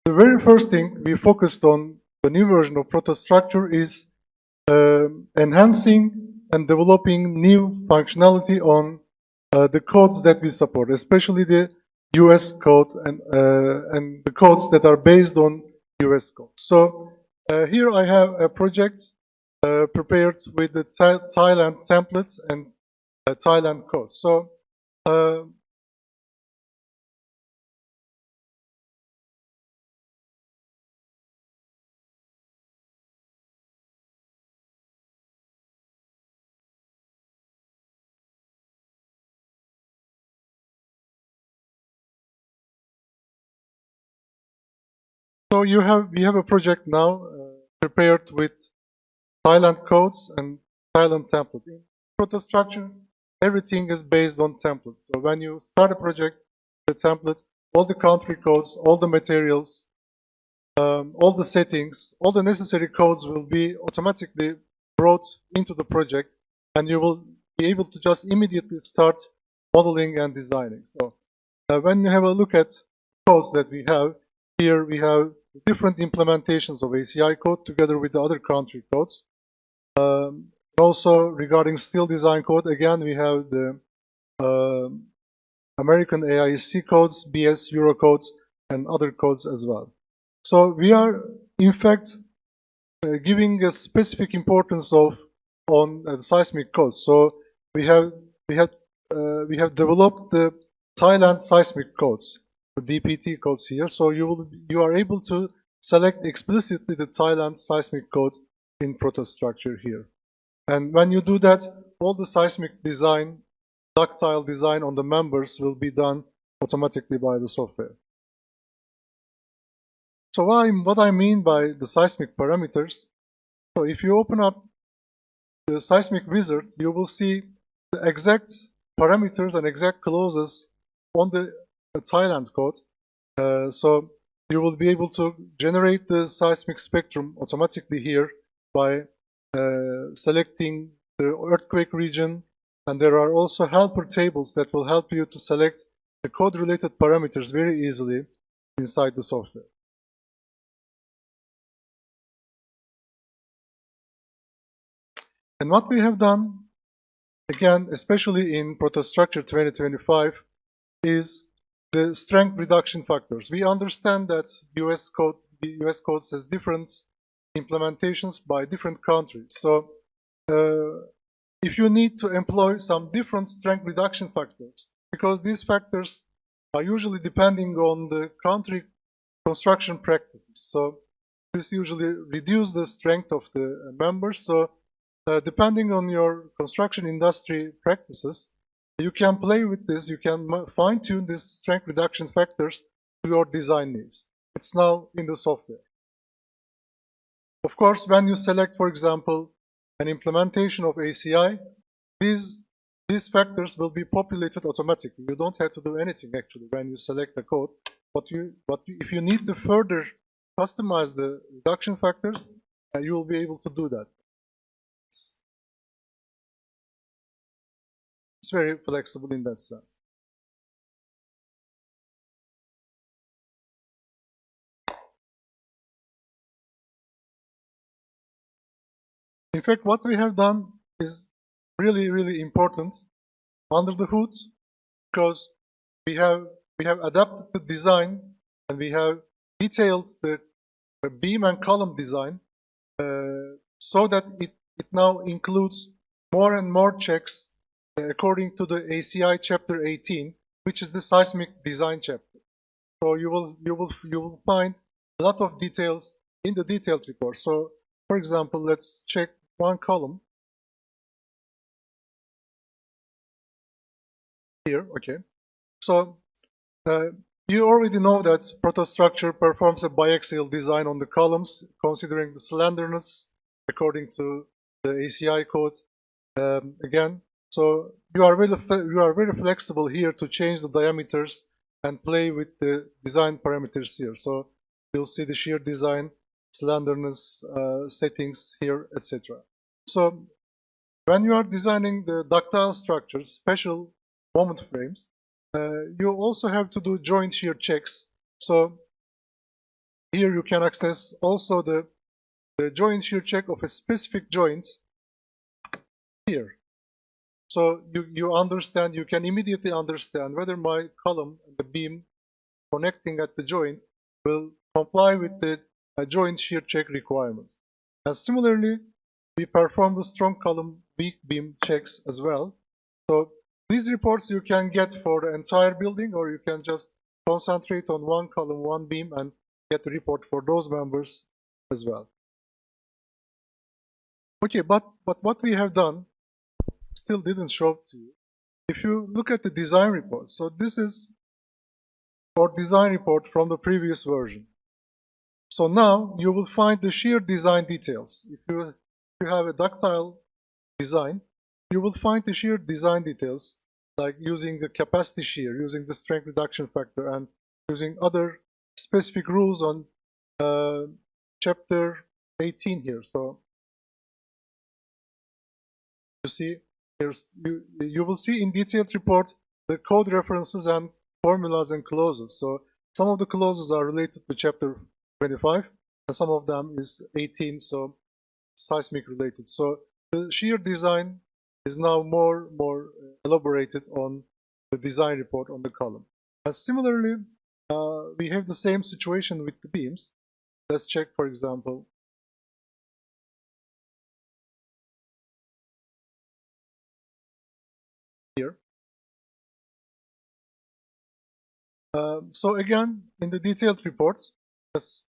the very first thing we focused on the new version of Prota Structure is enhancing and developing new functionality on the codes that we support, especially the US code and the codes that are based on US code. So here I have a project prepared with the Thailand templates and Thailand codes. So So we have a project now prepared with Thailand codes and Thailand template. In Prota Structure, everything is based on templates. So when you start a project, the template, all the country codes, all the materials, all the settings, all the necessary codes will be automatically brought into the project, and you will be able to just immediately start modeling and designing. So when you have a look at codes that we have, here we have different implementations of ACI code together with the other country codes. Also regarding steel design code, again we have the American AISC codes, BS, Euro codes, and other codes as well. So we are in fact giving a specific importance on seismic codes. So we have developed the Thailand seismic codes, the DPT codes here. So you are able to select explicitly the Thailand seismic code in Prota Structure here. And when you do that, all the seismic design, ductile design on the members will be done automatically by the software. So what I mean by the seismic parameters, so if you open up the seismic wizard, you will see the exact parameters and exact clauses on the Thailand code. So you will be able to generate the seismic spectrum automatically here by selecting the earthquake region, and there are also helper tables that will help you to select the code-related parameters very easily inside the software. And what we have done, again, especially in Prota Structure 2025, is the strength reduction factors. We understand that US codes has different implementations by different countries. So if you need to employ some different strength reduction factors, because these factors are usually depending on the country construction practices. So this usually reduces the strength of the members. So depending on your construction industry practices, you can play with this, you can fine-tune these strength reduction factors to your design needs. It's now in the software. Of course, when you select, for example, an implementation of ACI, these factors will be populated automatically. You don't have to do anything actually when you select a code. But if you need to further customize the reduction factors, you will be able to do that. It's very flexible in that sense. In fact, what we have done is really, really important under the hood, because we have adapted the design and we have detailed the beam and column design so that it now includes more and more checks according to the ACI chapter 18, which is the seismic design chapter. So you will find a lot of details in the detailed report. So for example, let's check one column here. Okay, so you already know that Prota Structure performs a biaxial design on the columns, considering the slenderness according to the ACI code. Again, so you are very flexible here to change the diameters and play with the design parameters here. So you'll see the shear design, slenderness settings here, etc. So when you are designing the ductile structures, special moment frames, you also have to do joint shear checks. So here you can access also the joint shear check of a specific joint here. So you understand, you can immediately understand whether my column and the beam connecting at the joint will comply with the joint shear check requirements. And similarly, we perform the strong column, weak beam checks as well. So these reports you can get for the entire building, or you can just concentrate on one column, one beam, and get the report for those members as well. Okay, but what we have done still didn't show to you. If you look at the design report, so this is our design report from the previous version. So now you will find the shear design details. If you have a ductile design, you will find the shear design details, like using the capacity shear, using the strength reduction factor, and using other specific rules on chapter 18 here. So you see, you will see in detailed report the code references and formulas and clauses. So some of the clauses are related to chapter 25, and some of them is 18, so seismic related. So the shear design is now more elaborated on the design report on the column. And similarly, we have the same situation with the beams. Let's check, for example, here. So again, in the detailed report, let's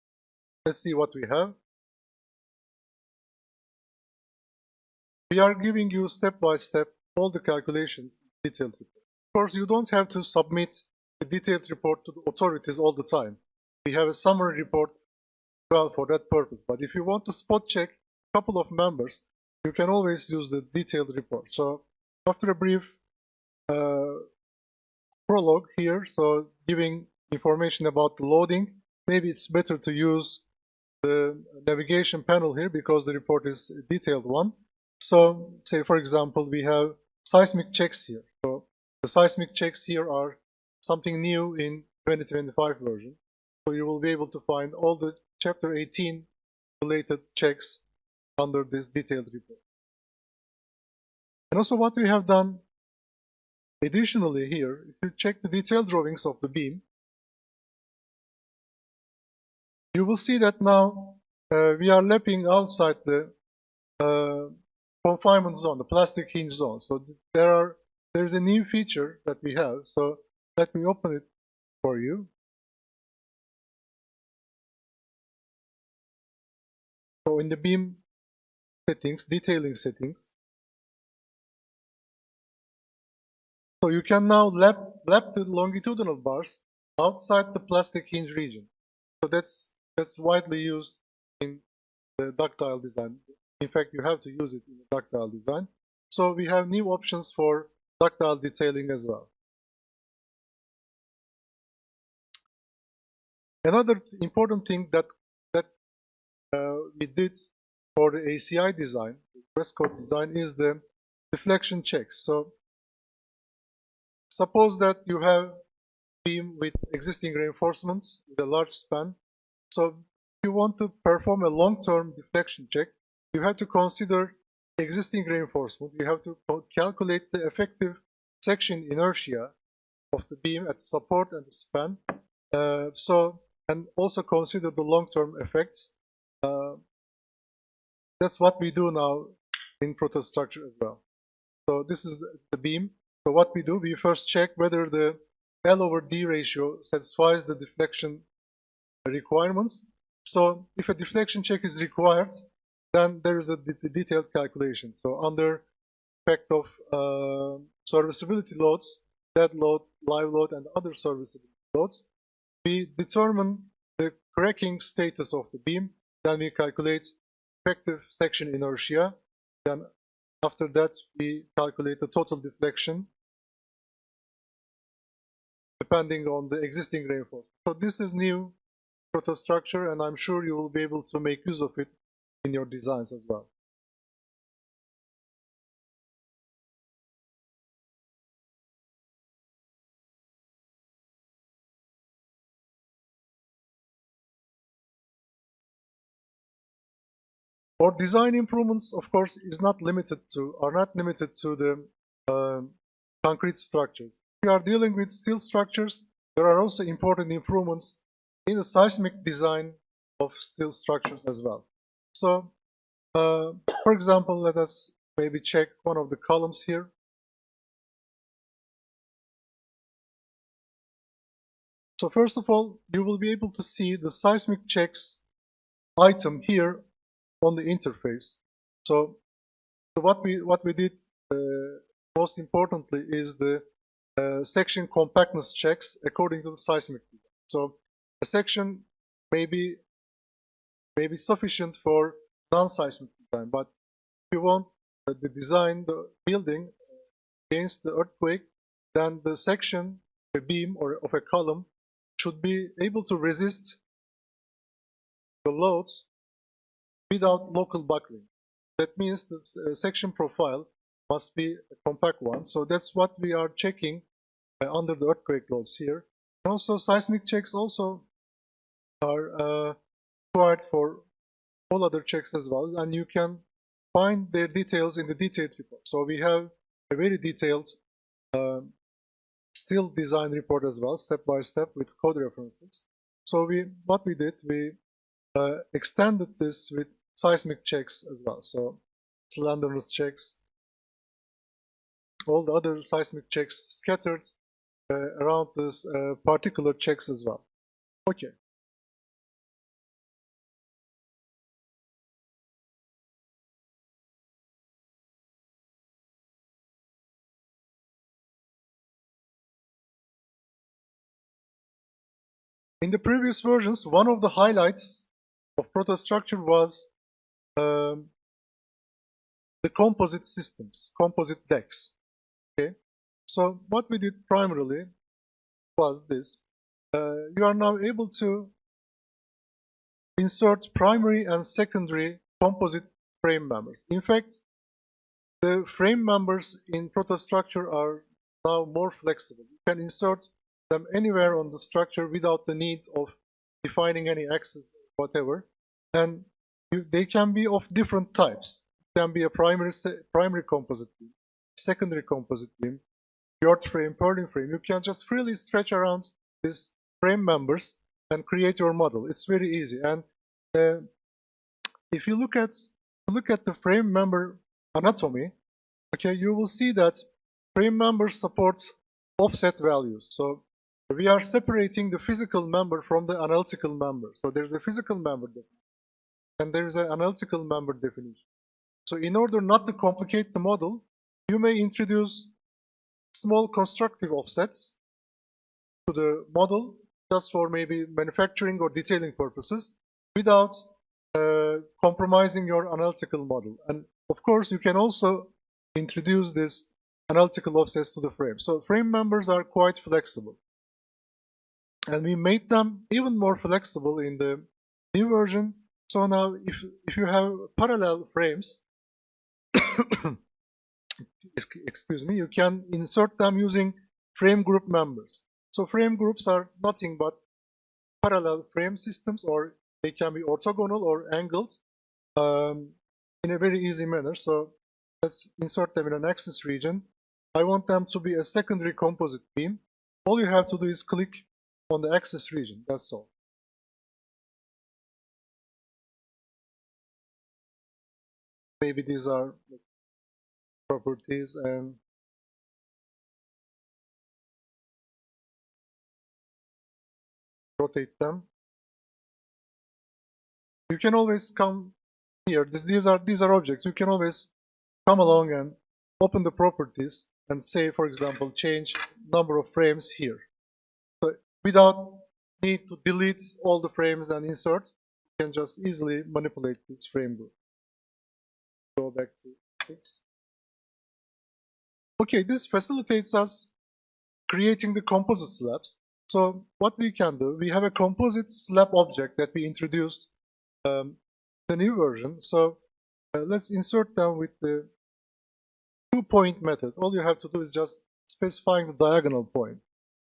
see what we have. We are giving you step by step all the calculations in detailed report. Of course, you don't have to submit the detailed report to the authorities all the time. We have a summary report well for that purpose. But if you want to spot check a couple of members, you can always use the detailed report. So after a brief prologue here, so giving information about the loading, maybe it's better to use the navigation panel here because the report is a detailed one. So say, for example, we have seismic checks here. So the seismic checks here are something new in 2025 version. So you will be able to find all the chapter 18 related checks under this detailed report. And also what we have done additionally here, if you check the detailed drawings of the beam, you will see that now we are lapping outside the confinement zone, the plastic hinge zone. So there's a new feature that we have. So let me open it for you. So in the beam settings, detailing settings, so you can now lap the longitudinal bars outside the plastic hinge region. So that's widely used in the ductile design. In fact, you have to use it in the ductile design. So we have new options for ductile detailing as well. Another important thing that we did for the ACI design, the press code design, is the deflection checks. So suppose that you have beam with existing reinforcements with a large span. So if you want to perform a long-term deflection check, you have to consider existing reinforcement. You have to calculate the effective section inertia of the beam at support and the span. And also consider the long-term effects. That's what we do now in Prota Structure as well. So this is the beam. So what we do, we first check whether the L over D ratio satisfies the deflection requirements. So if a deflection check is required, then there is a detailed calculation. So under effect of serviceability loads, dead load, live load, and other serviceability loads, we determine the cracking status of the beam. Then we calculate effective section inertia. Then after that, we calculate the total deflection depending on the existing reinforcement. So this is new Prota Structure, and I'm sure you will be able to make use of it in your designs as well. Or design improvements, of course, are not limited to the concrete structures. If you are dealing with steel structures, there are also important improvements in the seismic design of steel structures as well. So, for example, let us maybe check one of the columns here. So first of all, you will be able to see the seismic checks item here on the interface. So what we did most importantly is the section compactness checks according to the seismic design. So a section may be sufficient for non-seismic design, but if you want the design the building against the earthquake, then the section, a beam or of a column, should be able to resist the loads without local buckling. That means the section profile must be a compact one. So that's what we are checking under the earthquake loads here. And also seismic checks also are required for all other checks as well. And you can find their details in the detailed report. So we have a very detailed steel design report as well, step by step with code references. So what we did, we extended this with seismic checks as well. So slenderness checks, all the other seismic checks scattered around this particular checks as well. Okay. In the previous versions, one of the highlights of Prota Structure was the composite systems, composite decks. Okay, so what we did primarily was this. You are now able to insert primary and secondary composite frame members. In fact, the frame members in Prota Structure are now more flexible. You can insert them anywhere on the structure without the need of defining any axis or whatever. And they can be of different types. It can be a primary composite beam, secondary composite beam, yard frame, purlin frame. You can just freely stretch around these frame members and create your model. It's very easy. And if you look at the frame member anatomy, okay, you will see that frame members support offset values. So we are separating the physical member from the analytical member. So there's a physical member definition and there's an analytical member definition. So in order not to complicate the model, you may introduce small constructive offsets to the model just for maybe manufacturing or detailing purposes without compromising your analytical model. And of course, you can also introduce this analytical offsets to the frame. So frame members are quite flexible. And we made them even more flexible in the new version. So now if you have parallel frames, excuse me, you can insert them using frame group members. So frame groups are nothing but parallel frame systems, or they can be orthogonal or angled in a very easy manner. So let's insert them in an axis region. I want them to be a secondary composite beam. All you have to do is click on the axis region, that's all. Maybe these are properties and rotate them. You can always come here. These are objects. You can always come along and open the properties and say, for example, change number of frames here. So without need to delete all the frames and insert, you can just easily manipulate this frame group. Go back to 6. Okay, this facilitates us creating the composite slabs. So what we can do, we have a composite slab object that we introduced the new version. So let's insert them with the 2-point method. All you have to do is just specifying the diagonal point.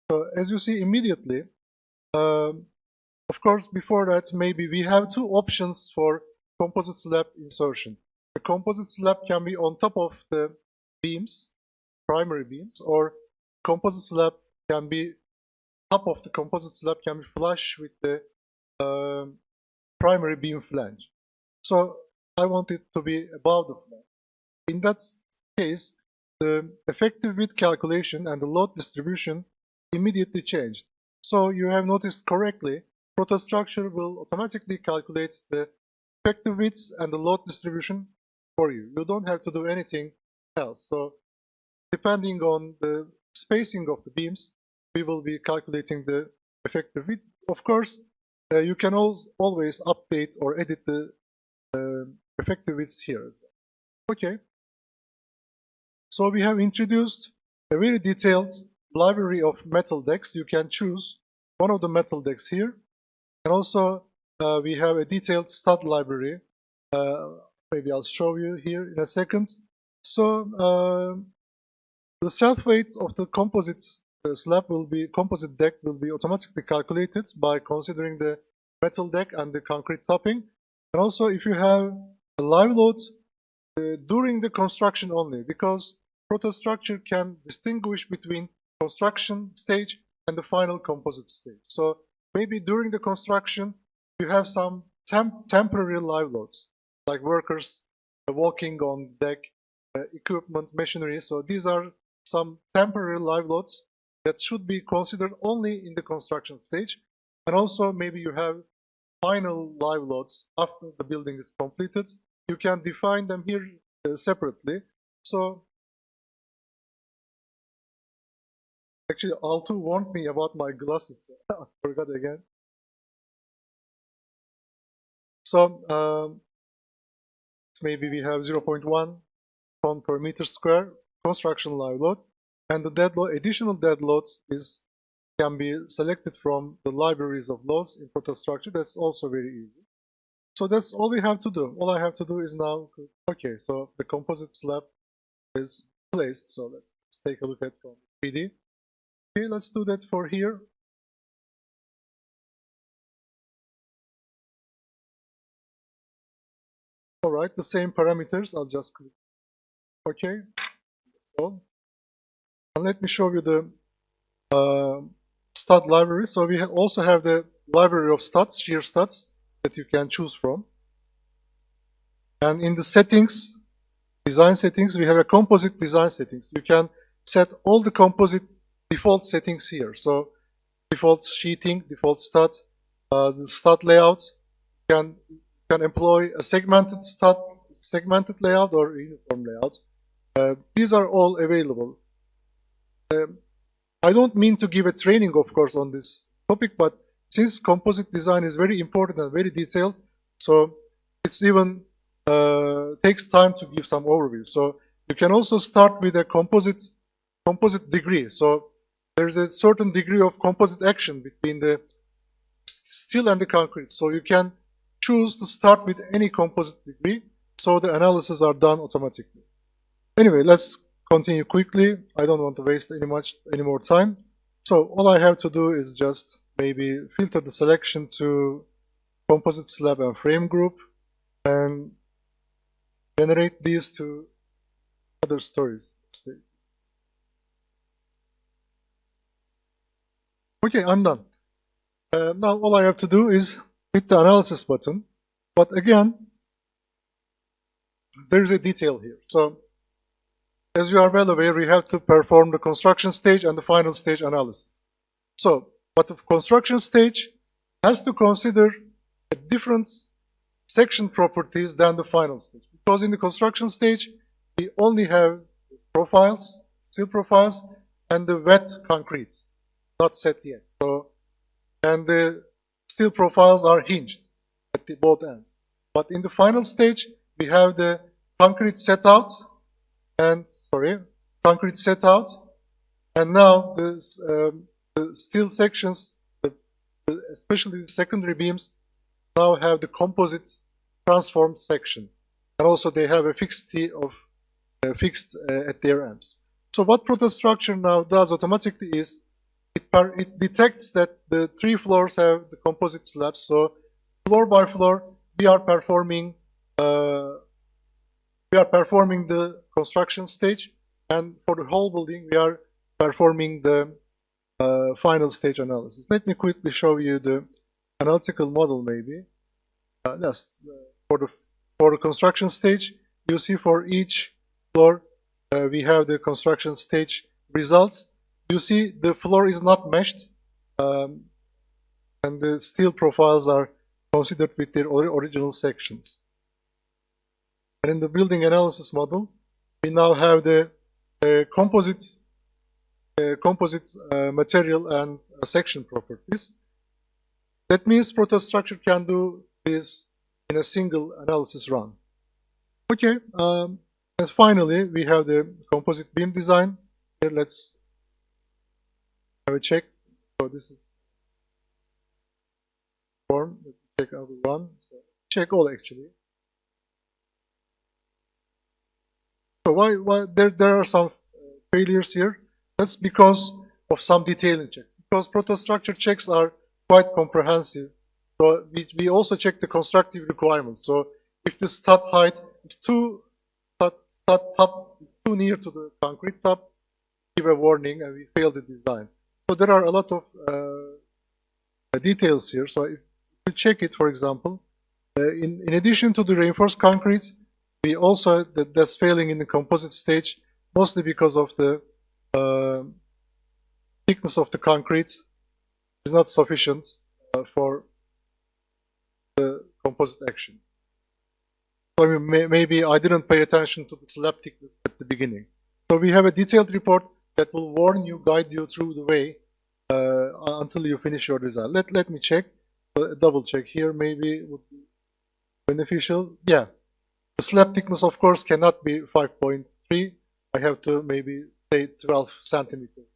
So as you see immediately, of course, before that, maybe we have two options for composite slab insertion. The composite slab can be on top of the beams, primary beams, or composite slab can be top of the composite slab can be flush with the primary beam flange. So I want it to be above the flange. In that case, the effective width calculation and the load distribution immediately changed. So you have noticed correctly, Prota Structure will automatically calculate the effective widths and the load distribution for you. You don't have to do anything else. So depending on the spacing of the beams, we will be calculating the effective width. Of course, you can always update or edit the effective widths here as well. Okay. So we have introduced a very detailed library of metal decks. You can choose one of the metal decks here. And also we have a detailed stud library. Maybe I'll show you here in a second. So the self-weight of the composite composite deck will be automatically calculated by considering the metal deck and the concrete topping. And also if you have a live load during the construction only, because Prota Structure can distinguish between construction stage and the final composite stage. So maybe during the construction you have some temporary live loads, like workers walking on deck, equipment, machinery. So these are some temporary live loads that should be considered only in the construction stage. And also maybe you have final live loads after the building is completed. You can define them here separately. So actually Altu warned me about my glasses. I forgot again. So maybe we have 0.1 ton per meter square construction live load, and the dead load, additional dead load can be selected from the libraries of loads in Prota Structure. That's also very easy. So that's all we have to do. All I have to do is now, okay, so the composite slab is placed. So let's take a look at from 3D. Okay, let's do that for here. All right, the same parameters. I'll just click. Okay. So, and let me show you the stud library. So we also have the library of studs, shear studs, that you can choose from. And in the settings, design settings, we have a composite design settings. You can set all the composite default settings here. So default sheeting, default stud, the stud layout. You can employ a segmented layout or uniform layout. These are all available. I don't mean to give a training, of course, on this topic, but since composite design is very important and very detailed, so it's even takes time to give some overview. So you can also start with a composite degree. So there's a certain degree of composite action between the steel and the concrete. So you can choose to start with any composite degree, so the analyses are done automatically. Anyway, let's continue quickly. I don't want to waste any more time. So all I have to do is just maybe filter the selection to composite slab and frame group and generate these to other stories. Okay, I'm done. Now all I have to do is hit the analysis button. But again, there is a detail here. So as you are well aware, we have to perform the construction stage and the final stage analysis. So, but the construction stage has to consider a different section properties than the final stage. Because in the construction stage, we only have profiles, steel profiles, and the wet concrete, not set yet. So, and the steel profiles are hinged at the both ends. But in the final stage, we have the concrete set out, and now the steel sections, especially the secondary beams, now have the composite transformed section, and also they have a fixed at their ends. So what Prota Structure now does automatically is it detects that the 3 floors have the composite slabs. So floor by floor, we are performing we are performing the construction stage, and for the whole building, we are performing the final stage analysis. Let me quickly show you the analytical model, maybe. That's for the construction stage. You see for each floor, we have the construction stage results. You see the floor is not meshed, and the steel profiles are considered with their original sections. And in the building analysis model, we now have the composite material and section properties. That means Structure can do this in a single analysis run. Okay, and finally, we have the composite beam design. Here, let's have a check. So this is form. Let's check another one. So check all actually. So why there are some failures here? That's because of some detailing checks. Because Structure checks are quite comprehensive. So we also check the constructive requirements. So if the stud height is stud top is too near to the concrete top, give a warning and we fail the design. So there are a lot of details here. So if you check it, for example, in addition to the reinforced concrete, we also that's failing in the composite stage, mostly because of the thickness of the concrete is not sufficient for the composite action. So maybe I didn't pay attention to the slab thickness at the beginning. So we have a detailed report that will warn you, guide you through the way until you finish your design. Let me check. A double check here maybe would be beneficial. Yeah. The slab thickness, of course, cannot be 5.3. I have to maybe say 12 centimeters.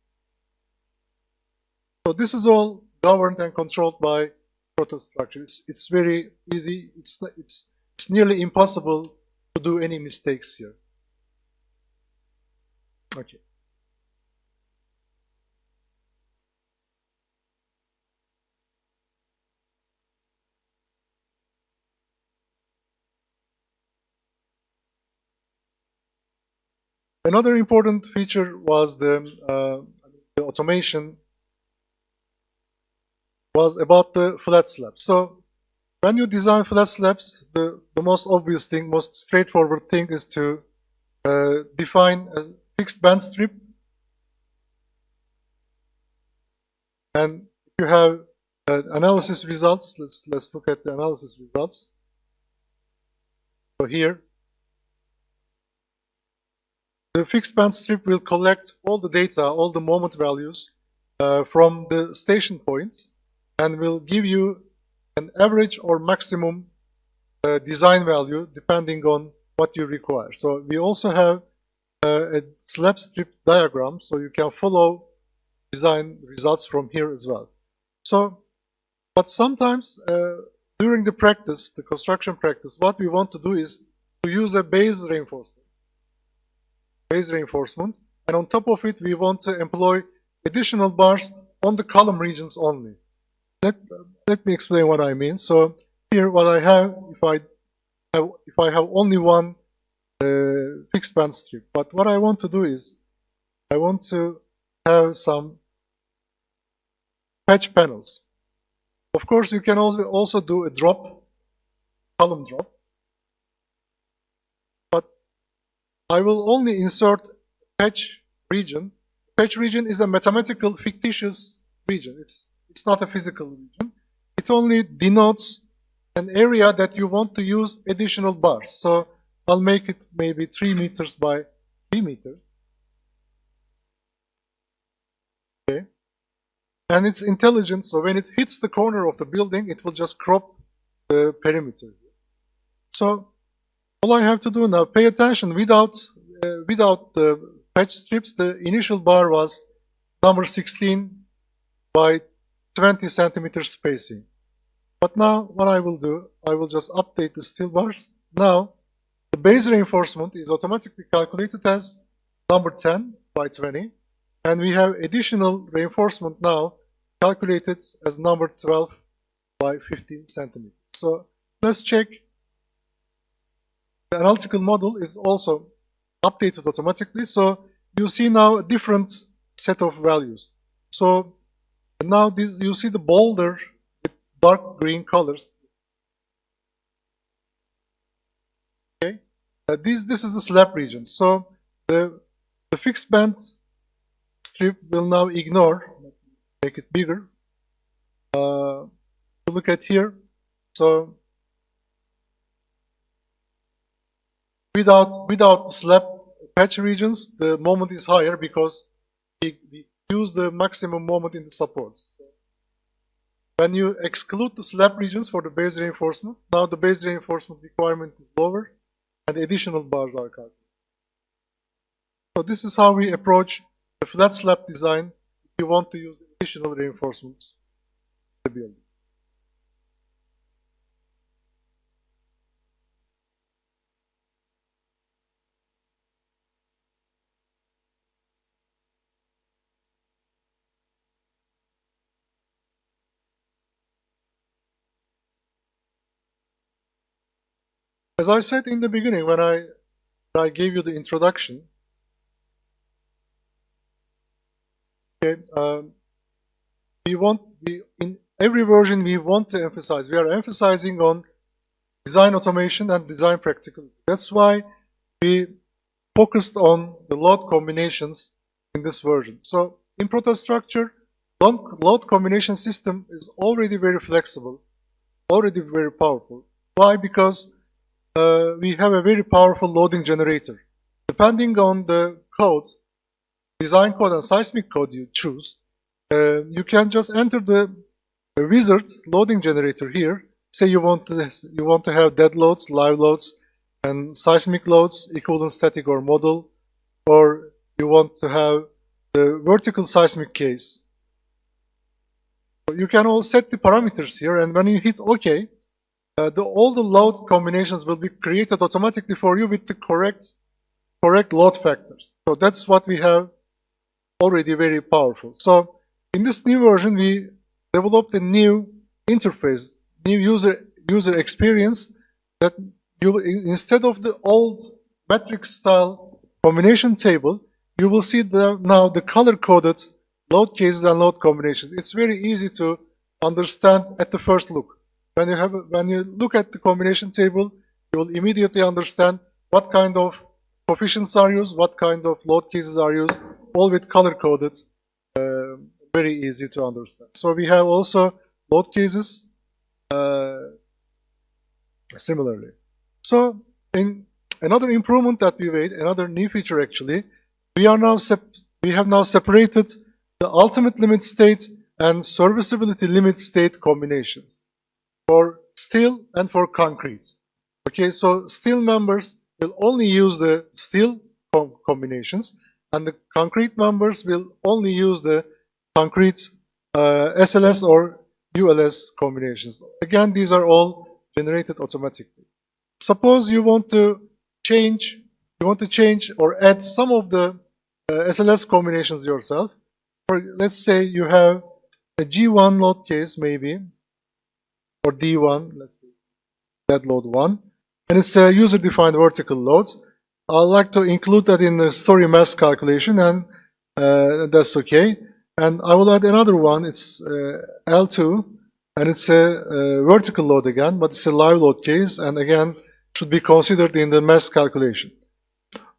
So this is all governed and controlled by Prota Structure. It's very easy. It's nearly impossible to do any mistakes here. Okay. Another important feature was the automation was about the flat slabs. So when you design flat slabs, the most obvious thing, most straightforward thing is to define a fixed band strip. And if you have analysis results, let's look at the analysis results. So here, the fixed band strip will collect all the data, all the moment values from the station points and will give you an average or maximum design value depending on what you require. So we also have a slab strip diagram, so you can follow design results from here as well. So, but sometimes during the practice, the construction practice, what we want to do is to use a base reinforcement. And on top of it, we want to employ additional bars on the column regions only. Let me explain what I mean. So here, what I have, if I have only one fixed band strip, but what I want to do is, I want to have some patch panels. Of course, you can also do a drop, column drop. I will only insert patch region. Patch region is a mathematical fictitious region. It's not a physical region. It only denotes an area that you want to use additional bars. So I'll make it maybe 3 meters by 3 meters. Okay. And it's intelligent, so when it hits the corner of the building, it will just crop the perimeter. So all I have to do now, pay attention, without the patch strips, the initial bar was number 16 by 20 centimeter spacing. But now what I will do, I will just update the steel bars. Now the base reinforcement is automatically calculated as number 10 by 20. And we have additional reinforcement now calculated as number 12 by 15 centimeters. So let's check the analytical model is also updated automatically. So you see now a different set of values. So now this, you see the boulder with dark green colors. Okay, this is the slab region. So the fixed band strip will now ignore. Make it bigger. Look at here. So without slab patch regions, the moment is higher because we use the maximum moment in the supports. So when you exclude the slab regions for the base reinforcement, now the base reinforcement requirement is lower and additional bars are calculated. So this is how we approach the flat slab design if you want to use additional reinforcements in the building. As I said in the beginning, when I gave you the introduction, okay, in every version we want to emphasize. We are emphasizing on design automation and design practicality. That's why we focused on the load combinations in this version. So in Prota Structure, load combination system is already very flexible, already very powerful. Why? Because we have a very powerful loading generator. Depending on the code, design code and seismic code you choose, you can just enter the wizard loading generator here. Say you want to have dead loads, live loads, and seismic loads, equivalent static or model, or you want to have the vertical seismic case. So you can all set the parameters here, and when you hit OK, all the load combinations will be created automatically for you with the correct load factors. So that's what we have already very powerful. So in this new version, we developed a new interface, new user experience that you, instead of the old matrix style combination table, you will see now the color-coded load cases and load combinations. It's very easy to understand at the first look. When you look at the combination table, you will immediately understand what kind of coefficients are used, what kind of load cases are used, all with color-coded, very easy to understand. So we have also load cases similarly. So in another improvement that we made, another new feature actually, we have now separated the ultimate limit state and serviceability limit state combinations for steel and for concrete. Okay, so steel members will only use the steel combinations, and the concrete members will only use the concrete SLS or ULS combinations. Again, these are all generated automatically. Suppose you want to change or add some of the SLS combinations yourself. Let's say you have a G1 load case maybe, or D1, let's see, dead load 1, and it's a user-defined vertical load. I'd like to include that in the story mass calculation, and that's okay. And I will add another one, it's L2, and it's a vertical load again, but it's a live load case, and again, should be considered in the mass calculation.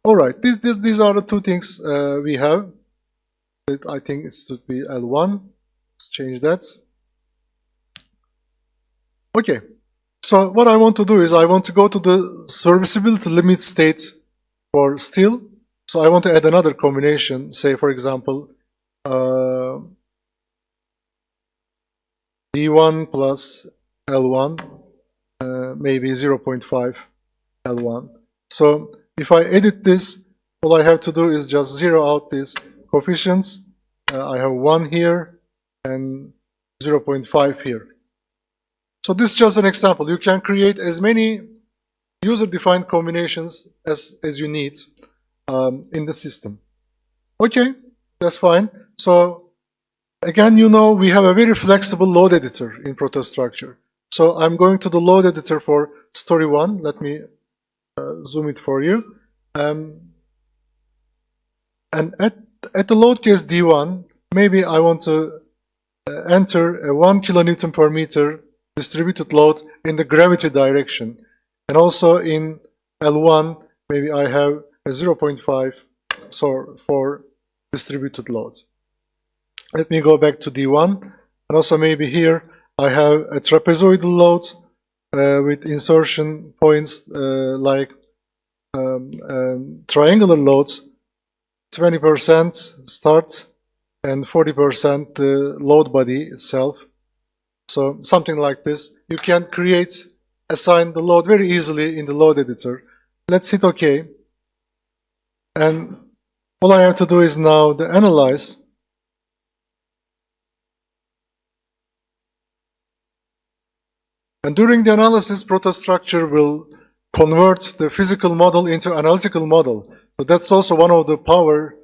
All right, these are the two things we have. I think it should be L1. Let's change that. Okay, so what I want to do is I want to go to the serviceability limit state for steel. So I want to add another combination, say for example, D1 plus L1, maybe 0.5 L1. So if I edit this, all I have to do is just zero out these coefficients. I have 1 here and 0.5 here. So this is just an example. You can create as many user-defined combinations as you need in the system. Okay, that's fine. So again, you know, we have a very flexible load editor in Prota Structure. So I'm going to the load editor for story 1. Let me zoom it for you. And at the load case D1, maybe I want to enter a 1 kilonewton per meter distributed load in the gravity direction. And also in L1, maybe I have a 0.5 for distributed load. Let me go back to D1. And also maybe here I have a trapezoidal load with insertion points like triangular loads, 20% start and 40% the load body itself. So something like this. You can assign the load very easily in the load editor. Let's hit OK. And all I have to do is now the analyze. And during the analysis, Structure will convert the physical model into analytical model. So that's also one of the powers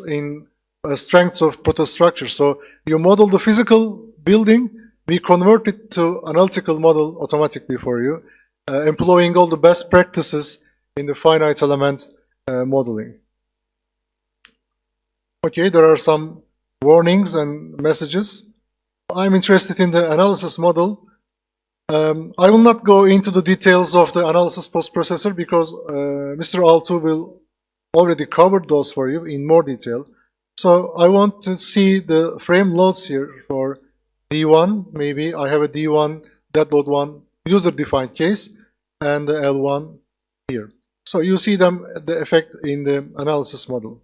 in strengths of Structure. So you model the physical building, we convert it to analytical model automatically for you, employing all the best practices in the finite element modeling. Okay, there are some warnings and messages. I'm interested in the analysis model. I will not go into the details of the analysis post-processor because Mr. Altu will already cover those for you in more detail. So I want to see the frame loads here for D1. Maybe I have a D1, dead load 1 user-defined case, and the L1 here. So you see them, the effect in the analysis model.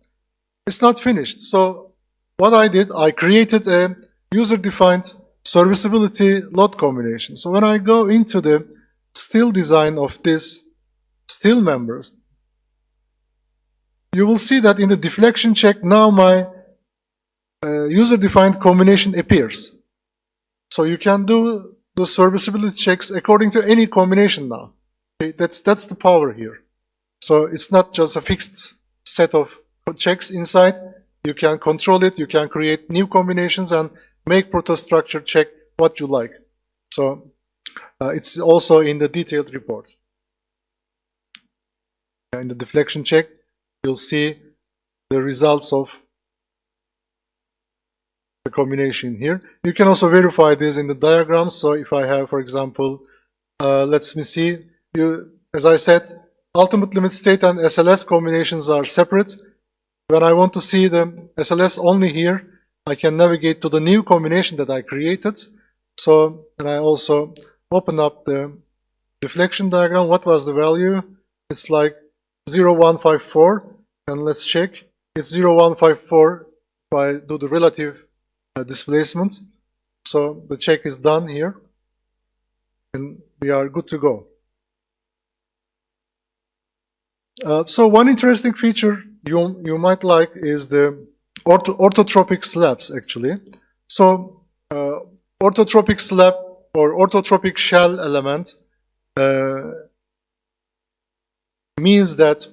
It's not finished. So what I did, I created a user-defined serviceability load combination. So when I go into the still design of this still members, you will see that in the deflection check, now my user-defined combination appears. So you can do the serviceability checks according to any combination now. Okay, that's the power here. So it's not just a fixed set of checks inside. You can control it, you can create new combinations and make Structure check what you like. So it's also in the detailed report. In the deflection check, you'll see the results of the combination here. You can also verify this in the diagrams. So if I have, for example, let me see, as I said, ultimate limit state and SLS combinations are separate. When I want to see the SLS only here, I can navigate to the new combination that I created. So, and I also open up the deflection diagram. What was the value? It's like 0.154. And let's check. It's 0.154 if I do the relative displacement. So the check is done here. And we are good to go. So one interesting feature you might like is the orthotropic slabs, actually. So orthotropic slab or orthotropic shell element means that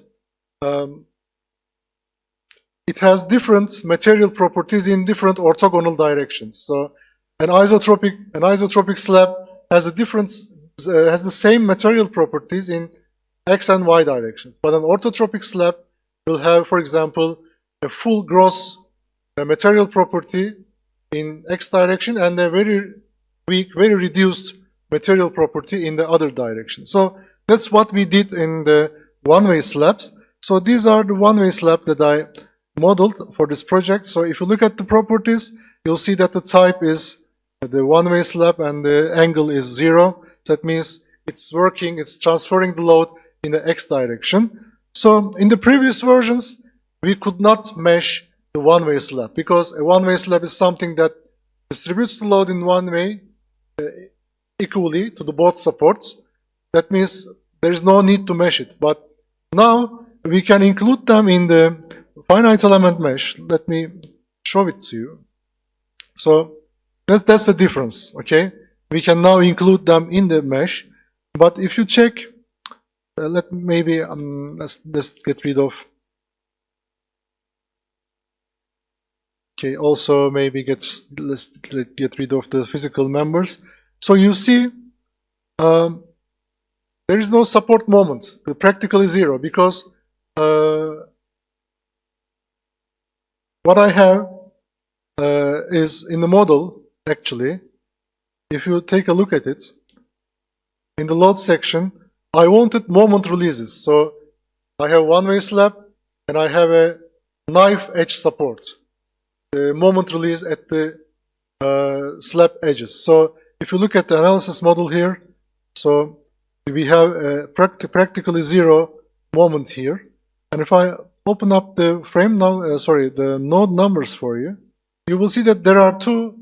it has different material properties in different orthogonal directions. So an isotropic slab has the same material properties in X and Y directions, but an orthotropic slab will have, for example, a full gross material property in X direction and a very weak, very reduced material property in the other direction. So that's what we did in the one-way slabs. So these are the one-way slab that I modeled for this project. So if you look at the properties, you'll see that the type is the one-way slab and the angle is 0. That means it's working, it's transferring the load in the X direction. So in the previous versions, we could not mesh the one-way slab because a one-way slab is something that distributes the load in one way equally to the both supports. That means there is no need to mesh it. But now we can include them in the finite element mesh. Let me show it to you. So that's the difference, okay? We can now include them in the mesh. But if you check, let's get rid of. Okay, also maybe let's get rid of the physical members. So you see, there is no support moment, practically zero, because what I have is in the model, actually, if you take a look at it, in the load section, I wanted moment releases. So I have one-way slab, and I have a knife edge support, moment release at the slab edges. So if you look at the analysis model here, so we have a practically zero moment here. And if I open up the frame now, the node numbers for you, you will see that there are two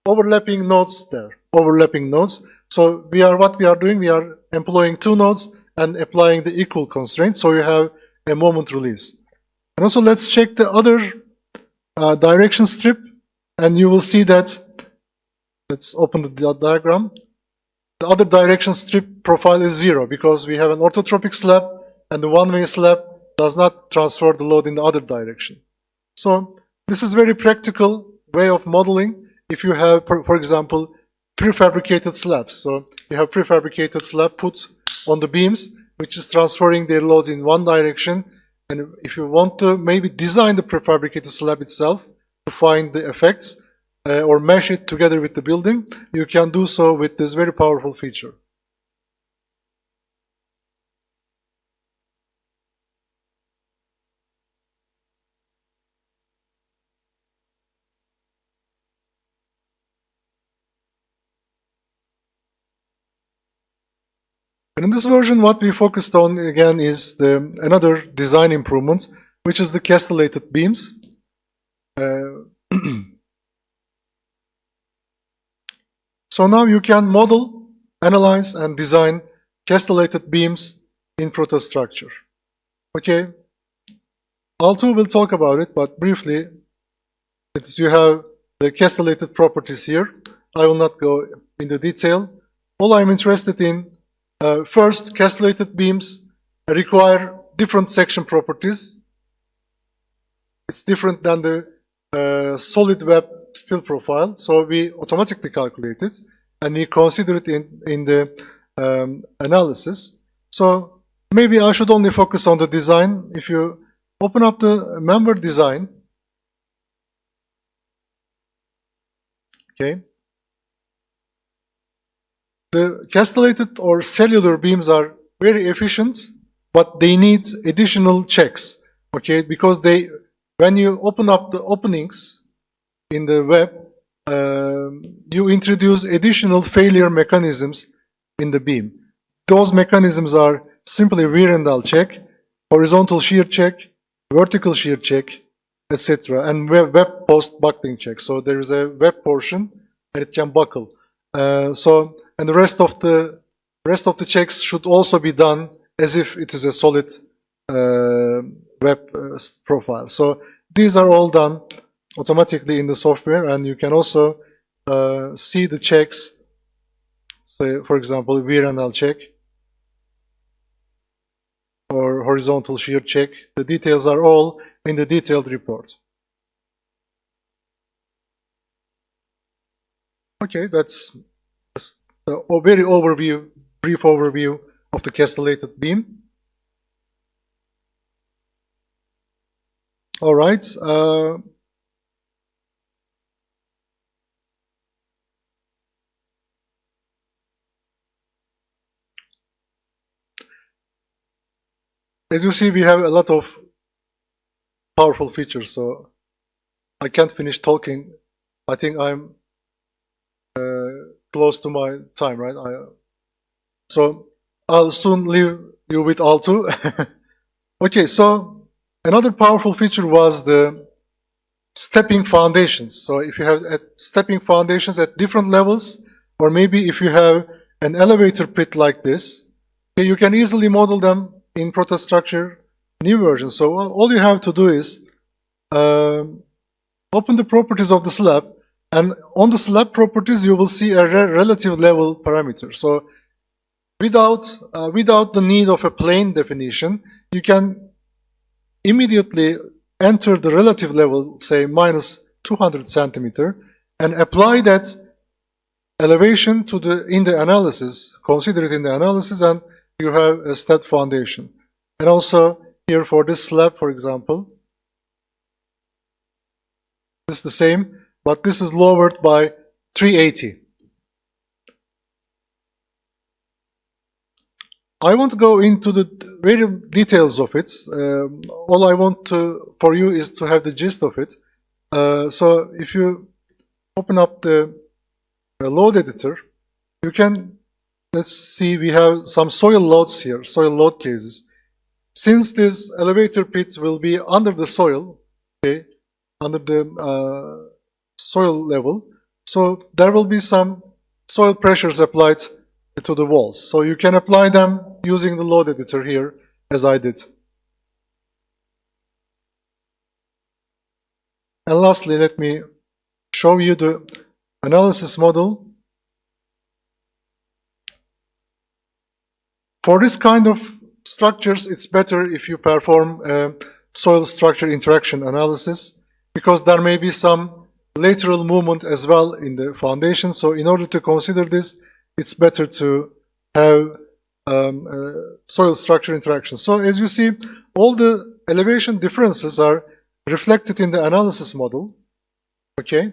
overlapping nodes there, overlapping nodes. So what we are doing, we are employing two nodes and applying the equal constraint, so you have a moment release. And also let's check the other direction strip, and you will see that, let's open the diagram. The other direction strip profile is zero because we have an orthotropic slab, and the one-way slab does not transfer the load in the other direction. So this is very practical way of modeling if you have, for example, prefabricated slabs. So you have prefabricated slab put on the beams, which is transferring their loads in one direction. And if you want to maybe design the prefabricated slab itself to find the effects or mesh it together with the building, you can do so with this very powerful feature. And in this version, what we focused on again is another design improvement, which is the castellated beams. So now you can model, analyze, and design castellated beams in Prota Structure. Okay, Altu will talk about it, but briefly, you have the castellated properties here. I will not go into detail. All I'm interested in, first, castellated beams require different section properties. It's different than the solid web still profile, so we automatically calculate it and we consider it in the analysis. So maybe I should only focus on the design. If you open up the member design, okay, the castellated or cellular beams are very efficient, but they need additional checks, okay, because when you open up the openings in the web, you introduce additional failure mechanisms in the beam. Those mechanisms are simply Werendahl check, horizontal shear check, vertical shear check, etc., and web post buckling check. So there is a web portion and it can buckle. And the rest of the checks should also be done as if it is a solid web profile. So these are all done automatically in the software, and you can also see the checks. So, for example, Werendahl check or horizontal shear check. The details are all in the detailed report. Okay, that's a very brief overview of the castellated beam. All right. As you see, we have a lot of powerful features, so I can't finish talking. I think I'm close to my time, right? So I'll soon leave you with Altu. Okay, so another powerful feature was the stepping foundations. So if you have stepping foundations at different levels, or maybe if you have an elevator pit like this, you can easily model them in Prota Structure new version. So all you have to do is open the properties of the slab, and on the slab properties you will see a relative level parameter. So without the need of a plane definition, you can immediately enter the relative level, say minus 200 centimeter, and apply that elevation in the analysis, consider it in the analysis, and you have a stat foundation. And also here for this slab, for example, this is the same, but this is lowered by 380. I won't go into the very details of it. All I want for you is to have the gist of it. So if you open up the load editor, you can, let's see, we have some soil loads here, soil load cases. Since this elevator pit will be under the soil, okay, under the soil level, so there will be some soil pressures applied to the walls. So you can apply them using the load editor here, as I did. And lastly, let me show you the analysis model. For this kind of structures, it's better if you perform a soil structure interaction analysis, because there may be some lateral movement as well in the foundation. So in order to consider this, it's better to have soil structure interaction. So as you see, all the elevation differences are reflected in the analysis model. Okay.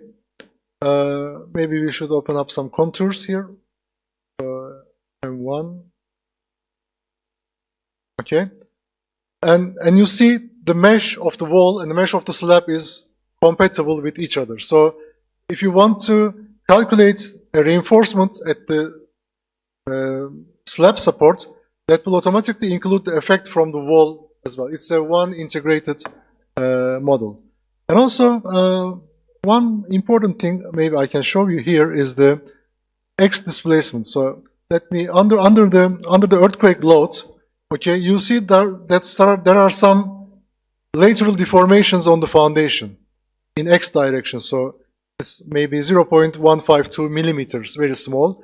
Maybe we should open up some contours here. M1. Okay. And you see the mesh of the wall and the mesh of the slab is compatible with each other. So if you want to calculate a reinforcement at the slab support, that will automatically include the effect from the wall as well. It's a one integrated model. And also one important thing maybe I can show you here is the X displacement. So let me under the earthquake load, okay, you see there are some lateral deformations on the foundation in X direction. So it's maybe 0.152 millimeters, very small.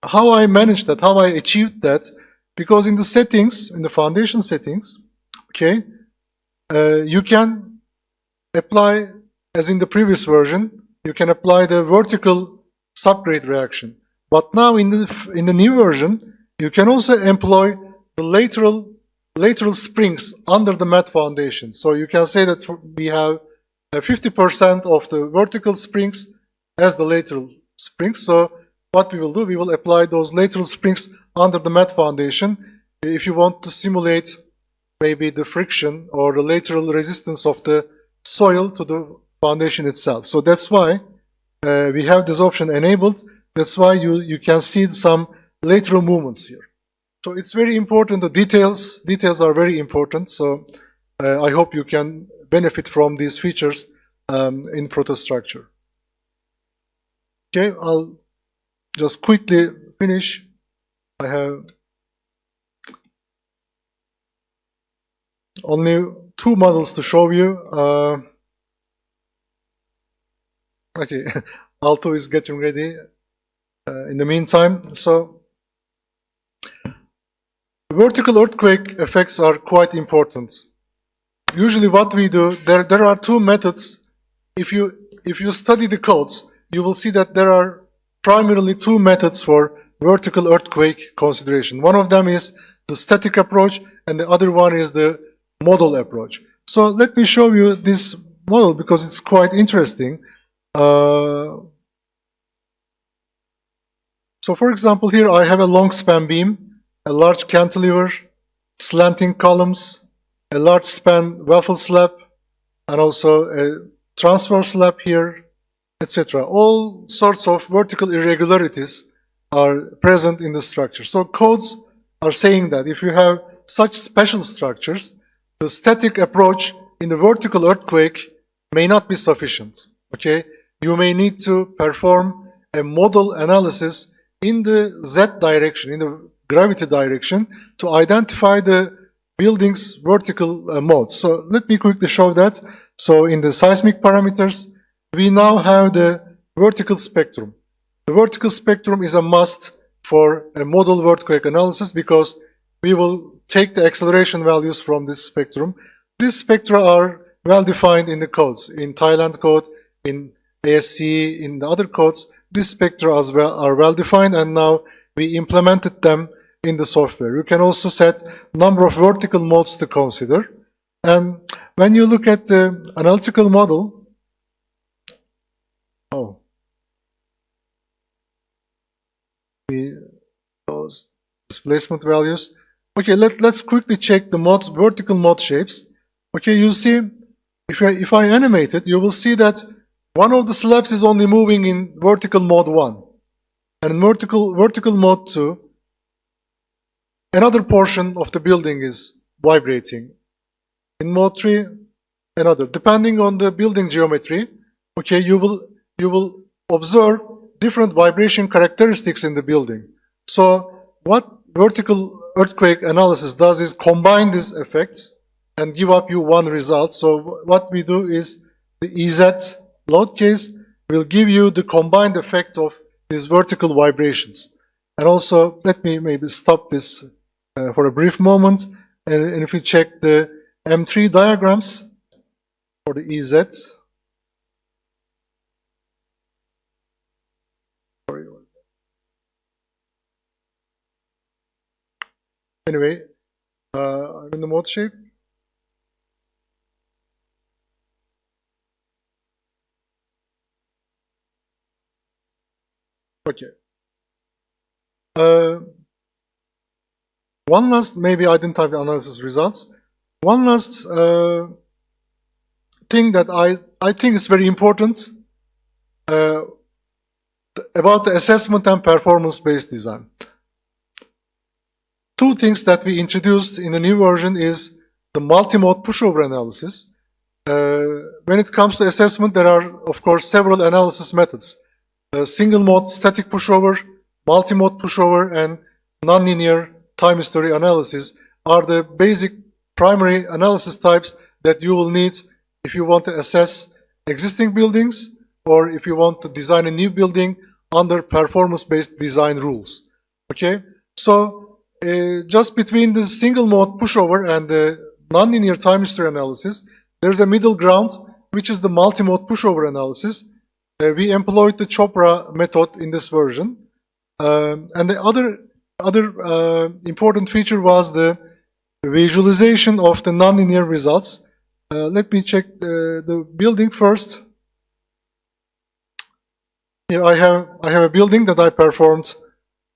How I managed that, how I achieved that, because in the settings, in the foundation settings, okay, you can apply, as in the previous version, you can apply the vertical subgrade reaction. But now in the new version, you can also employ the lateral springs under the mat foundation. So you can say that we have 50% of the vertical springs as the lateral springs. So what we will do, we will apply those lateral springs under the mat foundation. If you want to simulate maybe the friction or the lateral resistance of the soil to the foundation itself. So that's why we have this option enabled. That's why you can see some lateral movements here. So it's very important. The details are very important. So I hope you can benefit from these features in Prota Structure. Okay, I'll just quickly finish. I have only 2 models to show you. Okay, Alto is getting ready in the meantime. So vertical earthquake effects are quite important. Usually what we do, there are 2 methods. If you study the codes, you will see that there are primarily 2 methods for vertical earthquake consideration. One of them is the static approach, and the other one is the model approach. So let me show you this model because it's quite interesting. So for example, here I have a long span beam, a large cantilever, slanting columns, a large span waffle slab, and also a transverse slab here, etc. All sorts of vertical irregularities are present in the structure. So codes are saying that if you have such special structures, the static approach in the vertical earthquake may not be sufficient. Okay, you may need to perform a model analysis in the Z direction, in the gravity direction, to identify the building's vertical mode. So let me quickly show that. So in the seismic parameters, we now have the vertical spectrum. The vertical spectrum is a must for a model earthquake analysis because we will take the acceleration values from this spectrum. These spectra are well defined in the codes, in Thailand code, in ASCE, in the other codes. These spectra as well are well defined, and now we implemented them in the software. You can also set number of vertical modes to consider. And when you look at the analytical model, those displacement values. Okay, let's quickly check the vertical mode shapes. Okay, you see, if I animate it, you will see that one of the slabs is only moving in vertical mode 1. And in vertical mode 2, another portion of the building is vibrating. In mode 3, another. Depending on the building geometry, okay, you will observe different vibration characteristics in the building. So what vertical earthquake analysis does is combine these effects and give up you one result. So what we do is the EZ load case will give you the combined effect of these vertical vibrations. And also, let me maybe stop this for a brief moment. And if we check the M3 diagrams for the EZ, anyway, I'm in the mode shape. Okay. One last, maybe I didn't have the analysis results. One last thing that I think is very important about the assessment and performance-based design. Two things that we introduced in the new version is the multi-mode pushover analysis. When it comes to assessment, there are, of course, several analysis methods. Single-mode static pushover, multi-mode pushover, and nonlinear time history analysis are the basic primary analysis types that you will need if you want to assess existing buildings or if you want to design a new building under performance-based design rules. Okay, so just between the single-mode pushover and the nonlinear time history analysis, there's a middle ground, which is the multi-mode pushover analysis. We employed the Chopra method in this version. And the other important feature was the visualization of the nonlinear results. Let me check the building first. Here I have a building that I performed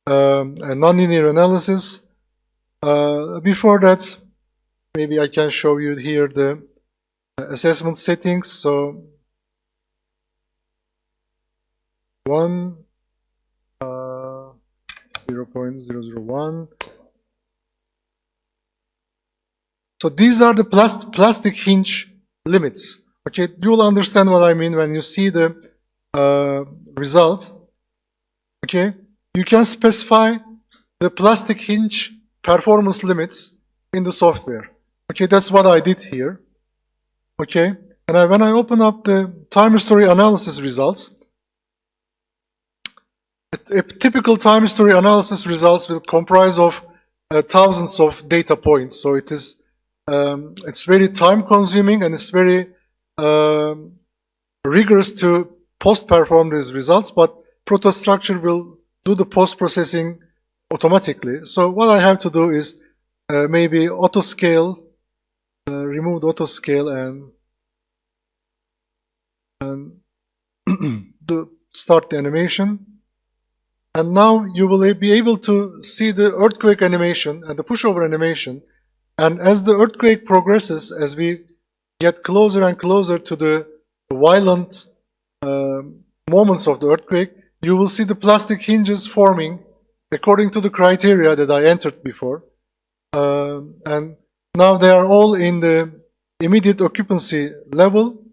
a nonlinear analysis. Before that, maybe I can show you here the assessment settings. So 0.001. So these are the plastic hinge limits. Okay, you will understand what I mean when you see the result. Okay, you can specify the plastic hinge performance limits in the software. Okay, that's what I did here. Okay, and when I open up the time history analysis results, a typical time history analysis results will comprise of thousands of data points. So it is it's very time consuming and it's very rigorous to post-perform these results, but Prota Structure will do the post-processing automatically. So what I have to do is maybe auto-scale, remove the auto-scale and start the animation. And now you will be able to see the earthquake animation and the pushover animation. And as the earthquake progresses, as we get closer and closer to the violent moments of the earthquake, you will see the plastic hinges forming according to the criteria that I entered before. And now they are all in the immediate occupancy level.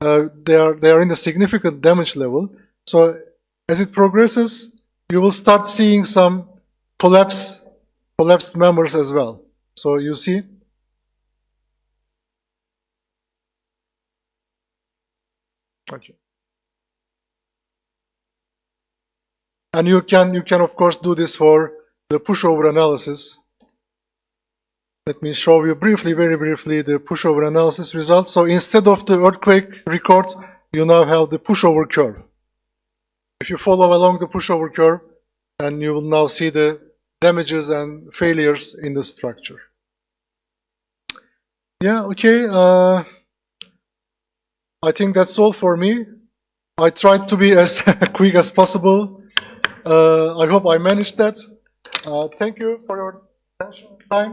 They are in the significant damage level. So as it progresses, you will start seeing some collapsed members as well. So you see. Okay. And you can of course do this for the pushover analysis. Let me show you briefly, very briefly, the pushover analysis results. So instead of the earthquake record, you now have the pushover curve. If you follow along the pushover curve, and you will now see the damages and failures in the structure. Yeah, okay. I think that's all for me. I tried to be as quick as possible. I hope I managed that. Thank you for your attention and time.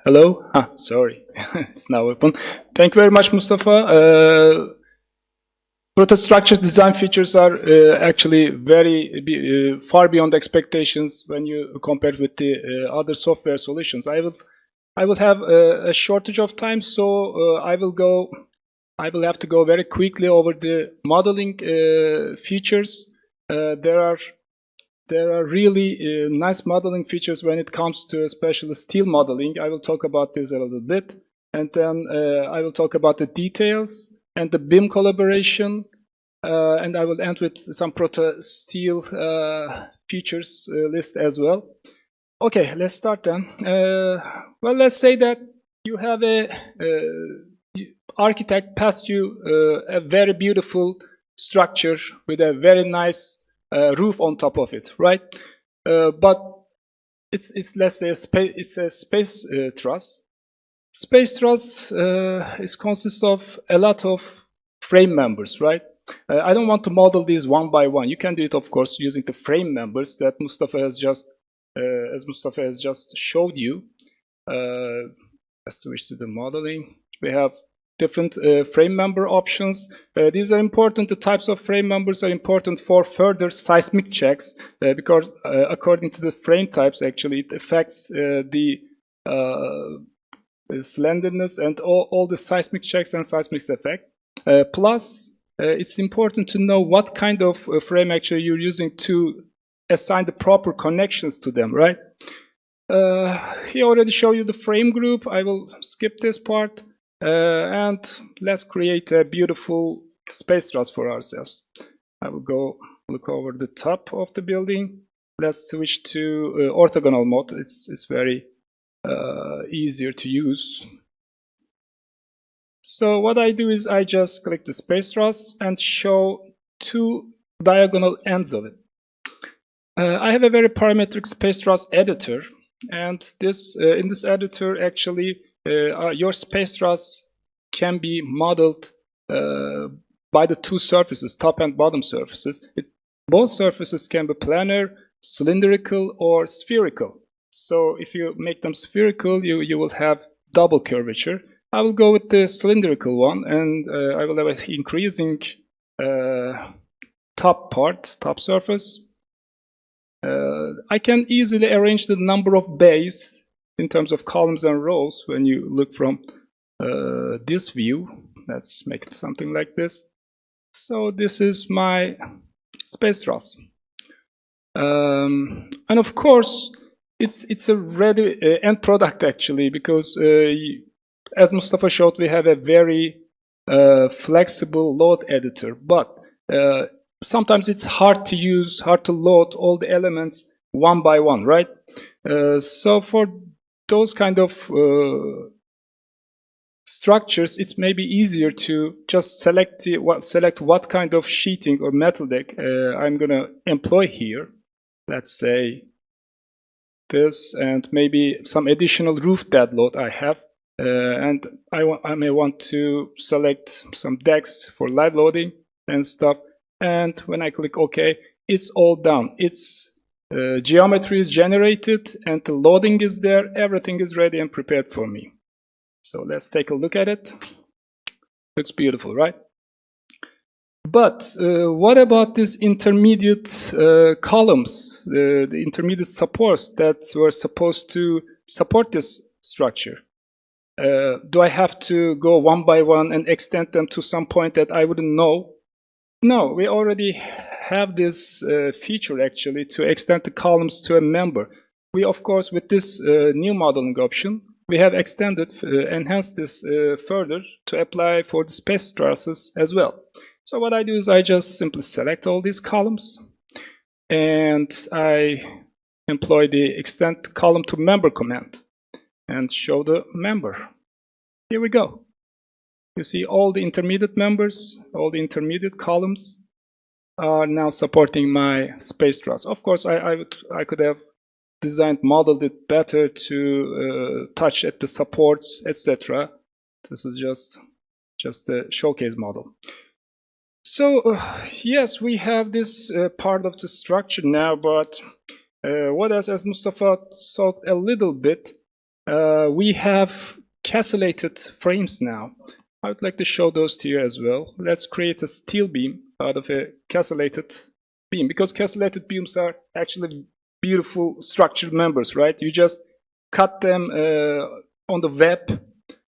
Hello? Sorry, it's now open. Thank you very much, Mustafa. Prota Structure's design features are actually very far beyond expectations when you compare with the other software solutions. I will have a shortage of time, so I will have to go very quickly over the modeling features. There are really nice modeling features when it comes to especially steel modeling. I will talk about this a little bit. And then I will talk about the details and the BIM collaboration. And I will end with some Prota steel features list as well. Okay, let's start then. Well, let's say that you have a architect passed you a very beautiful structure with a very nice roof on top of it, right? But it's let's say it's a space truss. Space truss consists of a lot of frame members, right? I don't want to model these one by one. You can do it, of course, using the frame members that Mustafa has just, showed you. Let's switch to the modeling. We have different frame member options. These are important. The types of frame members are important for further seismic checks because according to the frame types, actually, it affects the slenderness and all the seismic checks and seismic effect. Plus, it's important to know what kind of frame actually you're using to assign the proper connections to them, right? He already showed you the frame group. I will skip this part. And let's create a beautiful space truss for ourselves. I will go look over the top of the building. Let's switch to orthogonal mode. It's very easier to use. So what I do is I just click the space truss and show two diagonal ends of it. I have a very parametric space truss editor, and this in this editor actually your space truss can be modeled by the two surfaces, top and bottom surfaces. Both surfaces can be planar, cylindrical, or spherical. So if you make them spherical, you will have double curvature. I will go with the cylindrical one, and I will have an increasing top surface. I can easily arrange the number of bays in terms of columns and rows when you look from this view. Let's make it something like this. So this is my space truss. And of course, it's a ready end product actually, because as Mustafa showed, we have a very flexible load editor, but sometimes it's hard to load all the elements one by one, right? So for those kind of structures, it's maybe easier to just select what kind of sheeting or metal deck I'm gonna employ here. Let's say this, and maybe some additional roof dead load I have, and I may want to select some decks for live loading and stuff. And when I click OK, it's all done. Its geometry is generated and the loading is there. Everything is ready and prepared for me. So let's take a look at it. Looks beautiful, right? But what about these intermediate columns, the intermediate supports that were supposed to support this structure? Do I have to go one by one and extend them to some point that I wouldn't know? No, we already have this feature actually to extend the columns to a member. We, of course, with this new modeling option, we have extended, enhanced this further to apply for the space traces as well. So what I do is I just simply select all these columns and I employ the extend column to member command and show the member. Here we go. You see all the intermediate members, all the intermediate columns are now supporting my space truss. Of course, I could have designed, modeled it better to touch at the supports, etc. This is just the showcase model. So yes, we have this part of the structure now, but what else? As Mustafa talked a little bit, we have castellated frames now. I would like to show those to you as well. Let's create a steel beam out of a castellated beam, because castellated beams are actually beautiful structured members, right? You just cut them on the web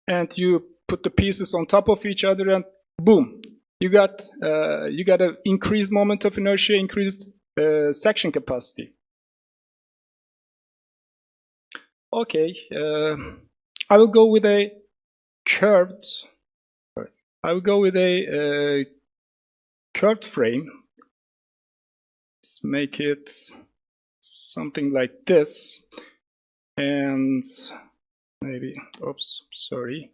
and you put the pieces on top of each other and boom, you got an increased moment of inertia, increased section capacity. Okay, I will go with a curved. I will go with a curved frame. Let's make it something like this, and maybe, oops, sorry.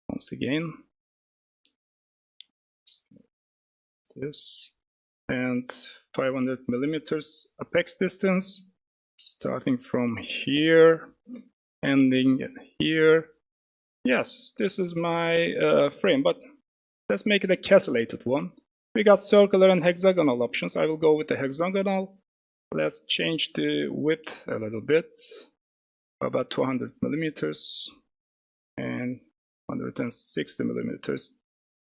Once again, this, and 500 millimeters apex distance, starting from here, ending here. Yes, this is my frame, but let's make it a castellated one. We got circular and hexagonal options. I will go with the hexagonal. Let's change the width a little bit, about 200 millimeters and 160 millimeters.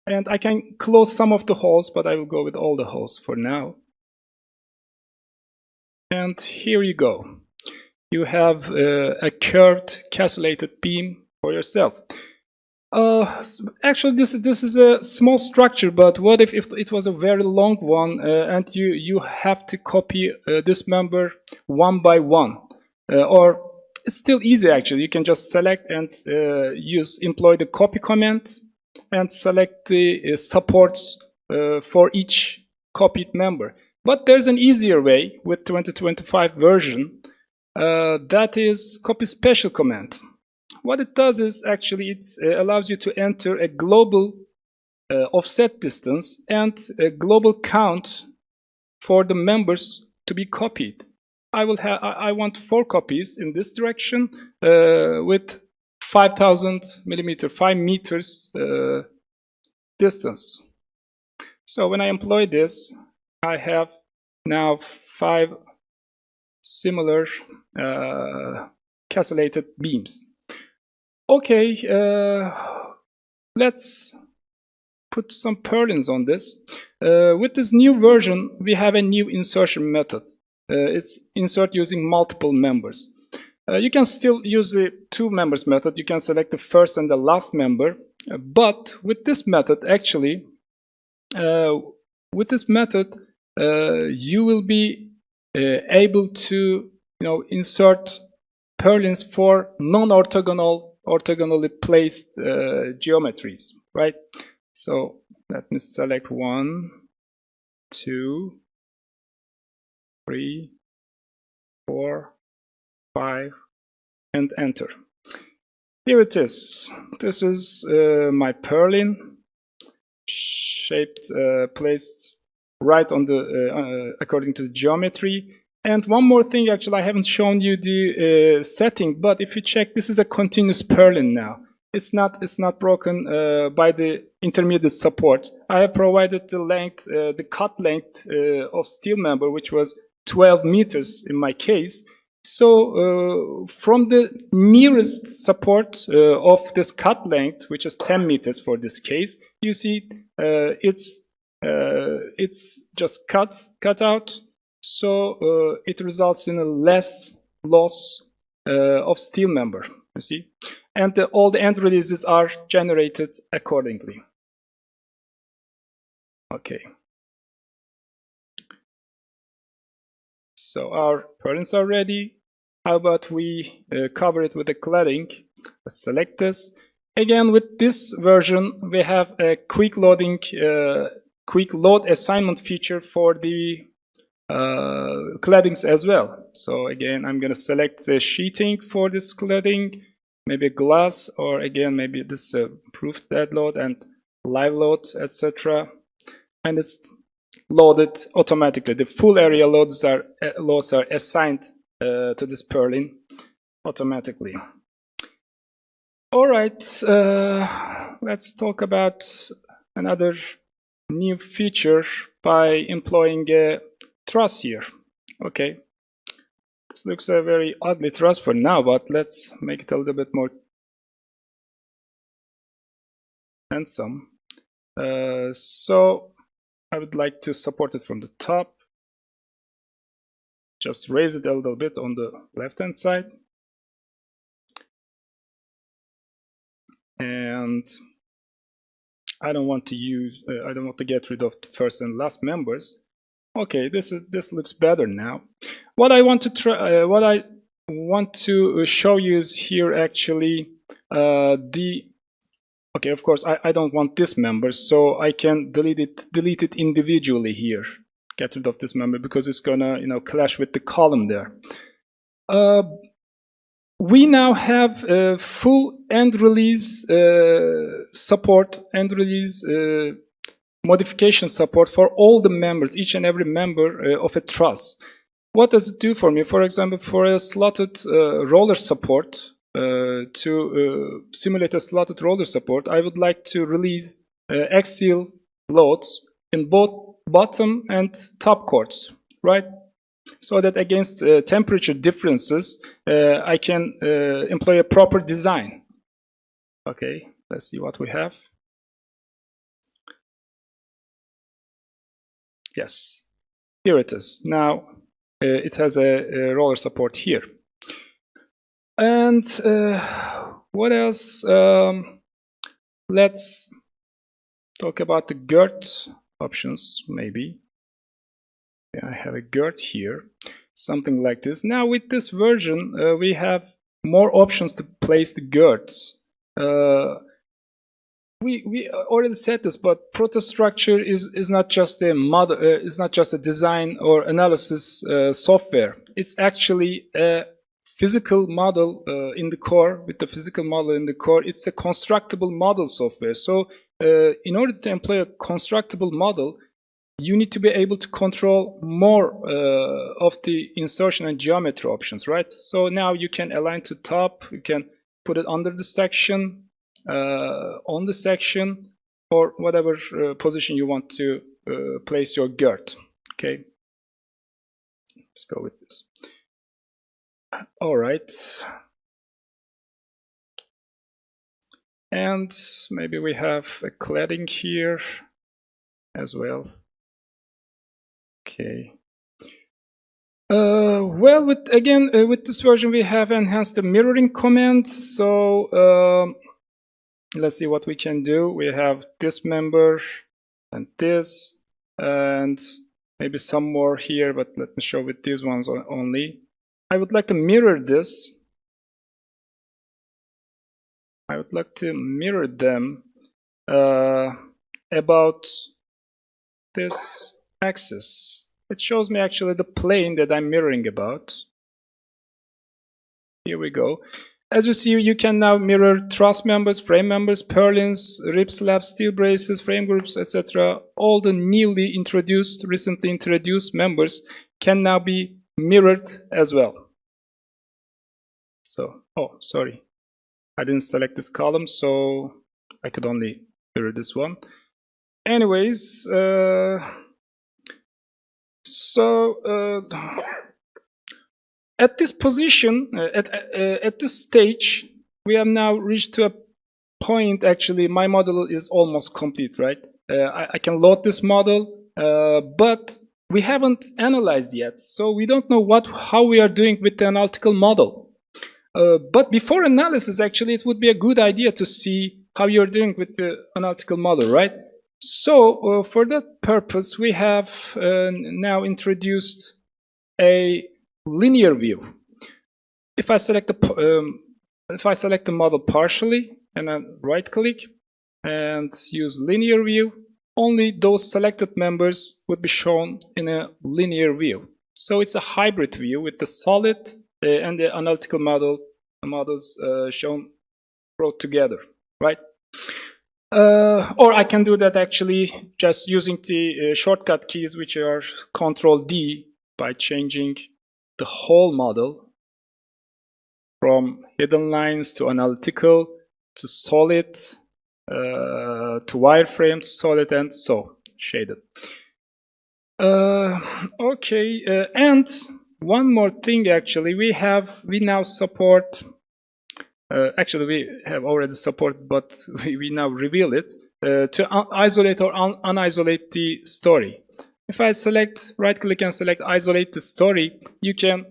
And I can close some of the holes, but I will go with all the holes for now. And here you go. You have a curved castellated beam for yourself. Actually, this is a small structure, but what if it was a very long one and you have to copy this member one by one? Or it's still easy actually. You can just select and employ the copy command and select the supports for each copied member. But there's an easier way with 2025 version. That is copy special command. What it does is actually it allows you to enter a global offset distance and a global count for the members to be copied. I want 4 copies in this direction with 5,000 millimeter, 5 meters distance. So when I employ this, I have now 5 similar castellated beams. Okay, let's put some purlins on this. With this new version, we have a new insertion method. It's insert using multiple members. You can still use the 2 members method. You can select the first and the last member. But with this method, actually, you will be able to, insert purlins for non-orthogonally placed geometries, right? So let me select 1, 2, 3, 4, 5, and enter. Here it is. This is my purlin, shaped, placed right on the according to the geometry. And one more thing, actually, I haven't shown you the setting, but if you check, this is a continuous purlin now. It's not broken by the intermediate support. I have provided the length, the cut length of steel member, which was 12 meters in my case. So from the nearest support of this cut length, which is 10 meters for this case, you see it's just cut out. So it results in a less loss of steel member, you see, and all the end releases are generated accordingly. Okay. So our purlins are ready. How about we cover it with the cladding? Let's select this. Again, with this version, we have a quick load assignment feature for the claddings as well. So again, I'm going to select the sheeting for this cladding, maybe glass, or again, maybe this proof dead load and live load, etc. And it's loaded automatically. The full area loads are assigned to this purlin automatically. All right, let's talk about another new feature by employing a truss here. Okay, this looks a very ugly truss for now, but let's make it a little bit more handsome. So I would like to support it from the top. Just raise it a little bit on the left-hand side. And I don't want to get rid of the first and last members. Okay, this looks better now. What I want to show you is here actually okay, of course I don't want this member, so I can delete it individually here. Get rid of this member because it's gonna clash with the column there. We now have full end release support, end release modification support for all the members, each and every member of a truss. What does it do for me? For example, for a slotted roller support, to simulate a slotted roller support, I would like to release axial loads in both bottom and top chords, right? So that against temperature differences, I can employ a proper design. Okay, let's see what we have. Yes, here it is. Now it has a roller support here. And what else? Let's talk about the girth options, maybe. I have a girth here, something like this. Now with this version, we have more options to place the girths. We already said this, but Prota Structure is not just a model, is not just a design or analysis software. It's actually a physical model in the core. With the physical model in the core, it's a constructible model software. So in order to employ a constructible model, you need to be able to control more of the insertion and geometry options, right? So now you can align to top, you can put it under the section, on the section, or whatever position you want to place your girth. Okay, let's go with this. All right, and maybe we have a cladding here as well. Okay. Well, with this version we have enhanced the mirroring command. So let's see what we can do. We have this member and this, and maybe some more here, but let me show with these ones only. I would like to mirror this. I would like to mirror them about this axis. It shows me actually the plane that I'm mirroring about. Here we go. As you see, you can now mirror truss members, frame members, purlins, rib slabs, steel braces, frame groups, etc. All the recently introduced members can now be mirrored as well. So, oh, sorry. I didn't select this column, so I could only mirror this one. Anyways, at this position, at this stage, we have now reached to a point. Actually, my model is almost complete, right? I can load this model, but we haven't analyzed yet, so we don't know how we are doing with the analytical model. But before analysis, actually, it would be a good idea to see how you're doing with the analytical model, right? So for that purpose, we have now introduced a linear view. If I select the model partially and then right-click and use linear view, only those selected members would be shown in a linear view. So it's a hybrid view with the solid and the analytical models shown brought together, right? Or I can do that actually just using the shortcut keys, which are Control-D, by changing the whole model from hidden lines to analytical to solid to wireframe to solid and so shaded. Okay, and one more thing actually, we now support. Actually, we have already support, but we now reveal it to isolate or unisolate the story. If I right-click and select isolate the story, you can,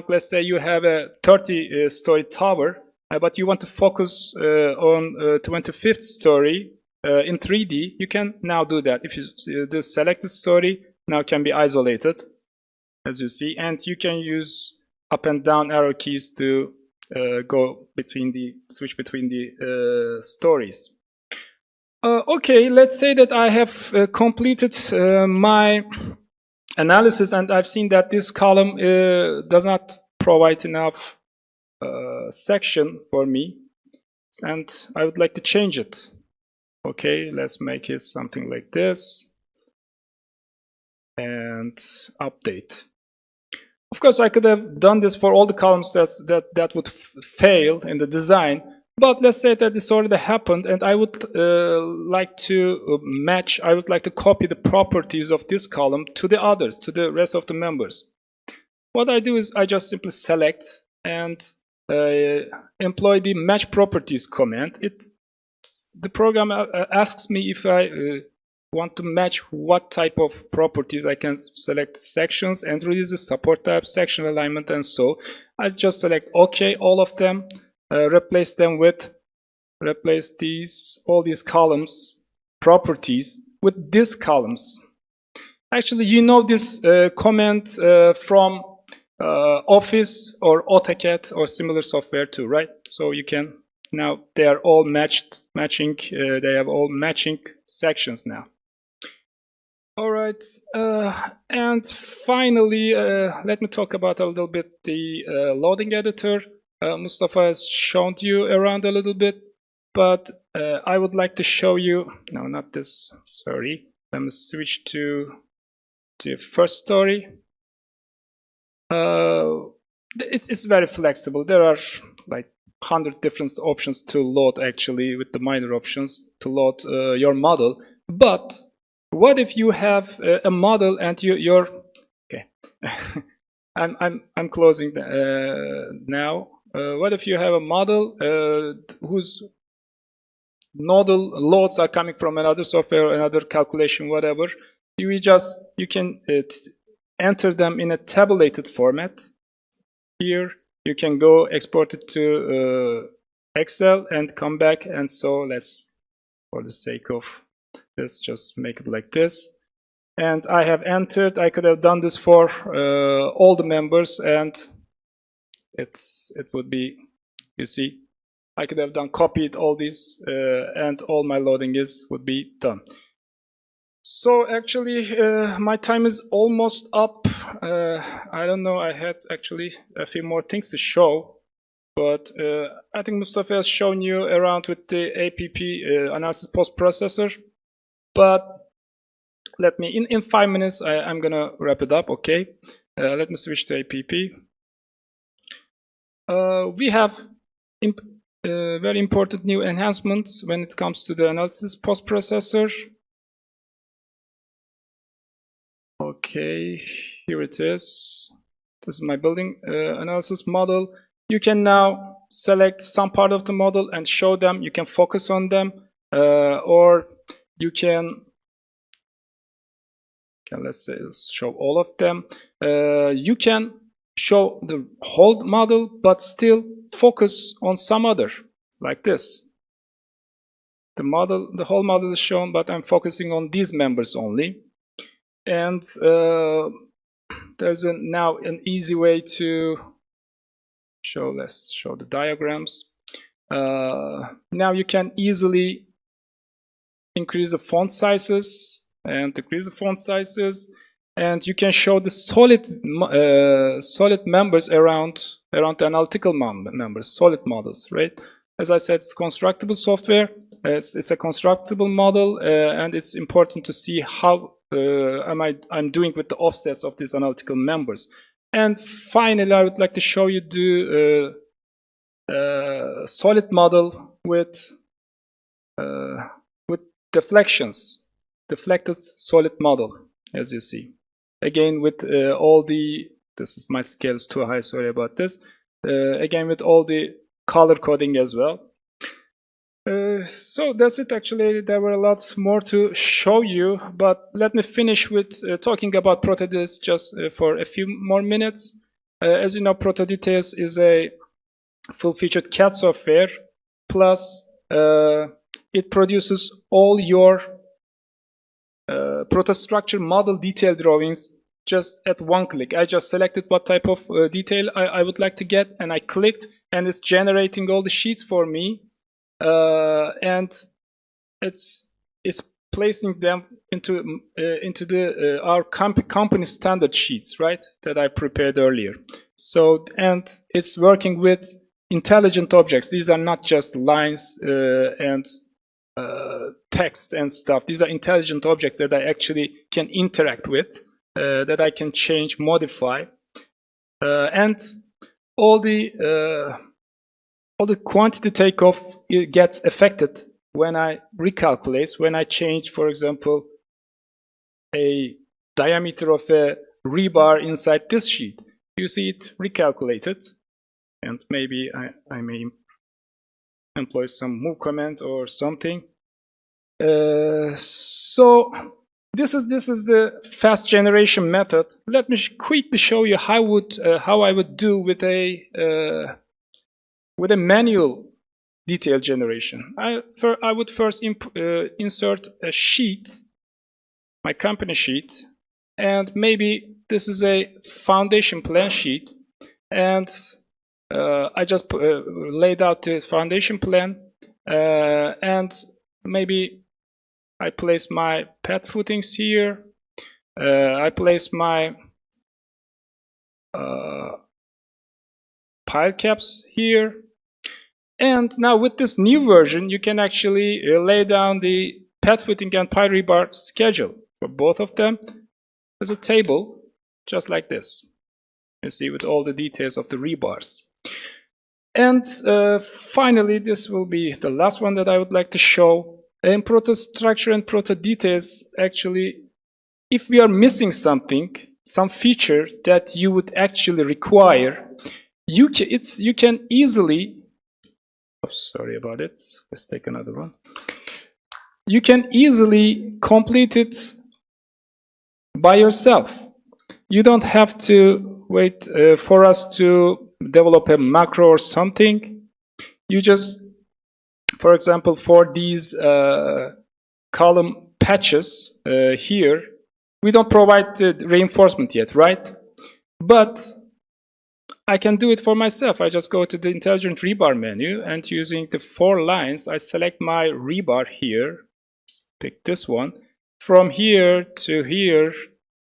let's say you have a 30-story tower, but you want to focus on 25th story in 3D, you can now do that. If you the selected story now can be isolated, as you see, and you can use up and down arrow keys to switch between the stories. Okay, let's say that I have completed my analysis and I've seen that this column does not provide enough section for me and I would like to change it. Okay, let's make it something like this and update. Of course, I could have done this for all the columns that would fail in the design, but let's say that this already happened and I would like to I would like to copy the properties of this column to the others, to the rest of the members. What I do is I just simply select and employ the match properties command. The program asks me if I want to match what type of properties. I can select sections, and releases, support type, section alignment, and so. I just select OK, all of them, replace all these columns properties with these columns. Actually, you know this command from Office or AutoCAD or similar software too, right? So you can now they are all matching. They have all matching sections now. All right, and finally, let me talk about a little bit the loading editor. Mustafa has shown you around a little bit, but I would like to show you, no, not this, sorry. Let me switch to the first story. It's very flexible. There are like 100 different options to load actually with the minor options to load your model, but what if you have a model and you're okay? I'm closing now. What if you have a model whose nodal loads are coming from another software, another calculation, whatever? You can enter them in a tabulated format. Here you can go export it to Excel and come back. And so let's, for the sake of let's just make it like this. And I have entered, I could have done this for all the members and it would be, you see, I could have copied all these and all my loading would be done. So actually my time is almost up. I don't know, I had actually a few more things to show, but I think Mustafa has shown you around with the APP analysis post processor. But let me, in 5 minutes, I'm gonna wrap it up, okay? Let me switch to APP. We have very important new enhancements when it comes to the analysis post-processor. Okay, here it is. This is my building analysis model. You can now select some part of the model and show them. You can focus on them, or you can, let's say, let's show all of them. You can show the whole model, but still focus on some other, like this. The whole model is shown, but I'm focusing on these members only. And there's now an easy way to show. Let's show the diagrams. Now you can easily increase the font sizes and decrease the font sizes, and you can show the solid members around the analytical members, solid models, right? As I said, it's constructible software. It's a constructible model, and it's important to see how I'm doing with the offsets of these analytical members. And finally, I would like to show you the solid model with deflections, deflected solid model, as you see. Again, with this is my scale is too high, sorry about this. Again, with all the color coding as well. So that's it. Actually, there were a lot more to show you, but let me finish with talking about ProtaDetails just for a few more minutes. As you know, ProtaDetails is a full-featured CAD software, plus it produces all your Structure model detail drawings just at one click. I just selected what type of detail I would like to get, and I clicked, and it's generating all the sheets for me, and it's placing them into our company standard sheets, right, that I prepared earlier. So, and it's working with intelligent objects. These are not just lines and text and stuff. These are intelligent objects that I actually can interact with, that I can change, modify, and all the quantity takeoff gets affected when I recalculate, when I change, for example, a diameter of a rebar inside this sheet. You see it recalculated, and maybe I may employ some move command or something. So this is the fast generation method. Let me quickly show you how I would do with a manual detail generation. I would first insert a sheet, my company sheet, and maybe this is a foundation plan sheet, and I just laid out the foundation plan, and maybe I place my pad footings here. I place my pile caps here. And now with this new version, you can actually lay down the pad footing and pile rebar schedule for both of them as a table, just like this. You see, with all the details of the rebars. And finally, this will be the last one that I would like to show. In Structure and ProtaDetails, actually, if we are missing something, some feature that you would actually require, you can easily, sorry about it, let's take another one. You can easily complete it by yourself. You don't have to wait for us to develop a macro or something. You just, for example, for these column patches here, we don't provide the reinforcement yet, right? But I can do it for myself. I just go to the intelligent rebar menu, and using the 4 lines, I select my rebar here. Let's pick this one. From here to here,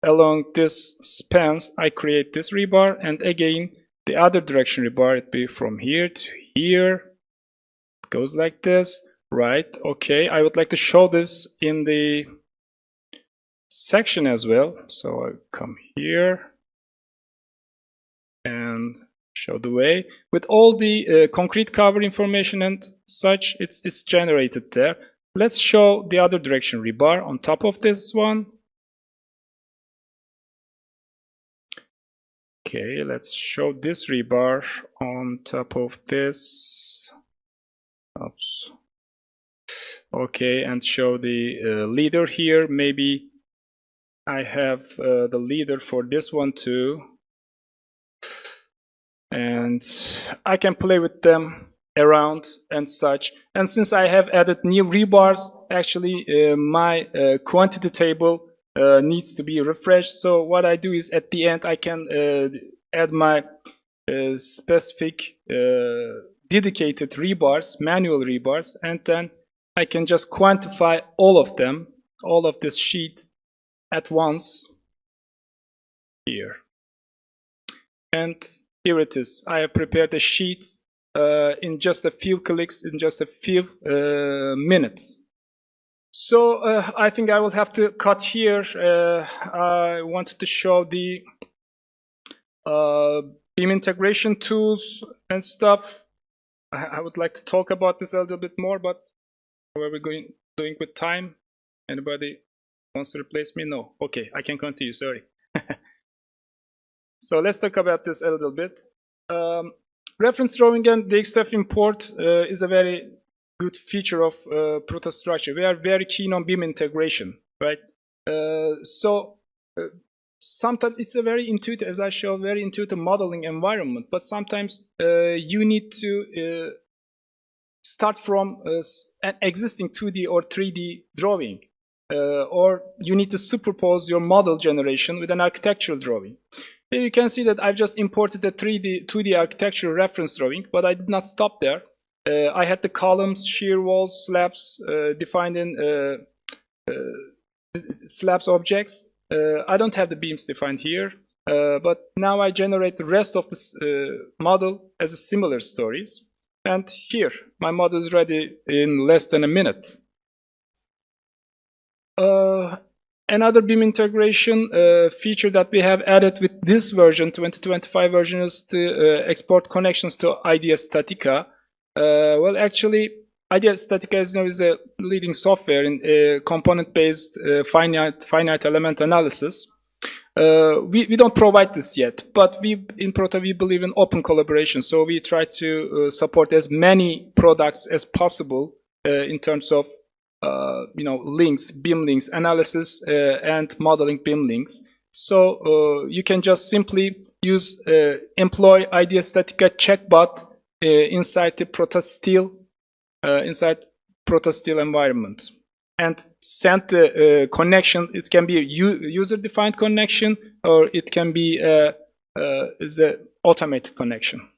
along this spans, I create this rebar, and again, the other direction rebar, it'd be from here to here. It goes like this, right? Okay, I would like to show this in the section as well. So I come here and show the way. With all the concrete cover information and such, it's generated there. Let's show the other direction rebar on top of this one. Okay, let's show this rebar on top of this. Oops. Okay, and show the leader here. Maybe I have the leader for this one too. and I can play with them around and such. And since I have added new rebars, actually my quantity table needs to be refreshed. So what I do is at the end I can add my specific dedicated rebars, manual rebars, and then I can just quantify all of them, all of this sheet at once here. And here it is. I have prepared a sheet in just a few clicks, in just a few minutes. So I think I will have to cut here. I wanted to show the beam integration tools and stuff. I would like to talk about this a little bit more, but how are we doing with time? Anybody wants to replace me? No. Okay, I can continue. Sorry. So let's talk about this a little bit. Reference drawing and DXF import is a very good feature of Prota Structure. We are very keen on beam integration, right? Sometimes it's a very intuitive, as I show, very intuitive modeling environment, but sometimes you need to start from an existing 2D or 3D drawing, or you need to superpose your model generation with an architectural drawing. Here you can see that I've just imported a 2D architectural reference drawing, but I did not stop there. I had the columns, shear walls, slabs defined in slabs objects. I don't have the beams defined here, but now I generate the rest of this model as a similar stories. And here, my model is ready in less than a minute. Another beam integration feature that we have added with this version, 2025 version, is to export connections to IDEA Statica. Well, actually, IDEA Statica, as you know, is a leading software in component-based finite element analysis. We don't provide this yet, but in Prota we believe in open collaboration, so we try to support as many products as possible in terms of links, beam links, analysis, and modeling beam links. So you can just simply use employ IDEA Statica checkbot inside the Prota Steel environment, and send the connection. It can be a user-defined connection, or it can be the automated connection.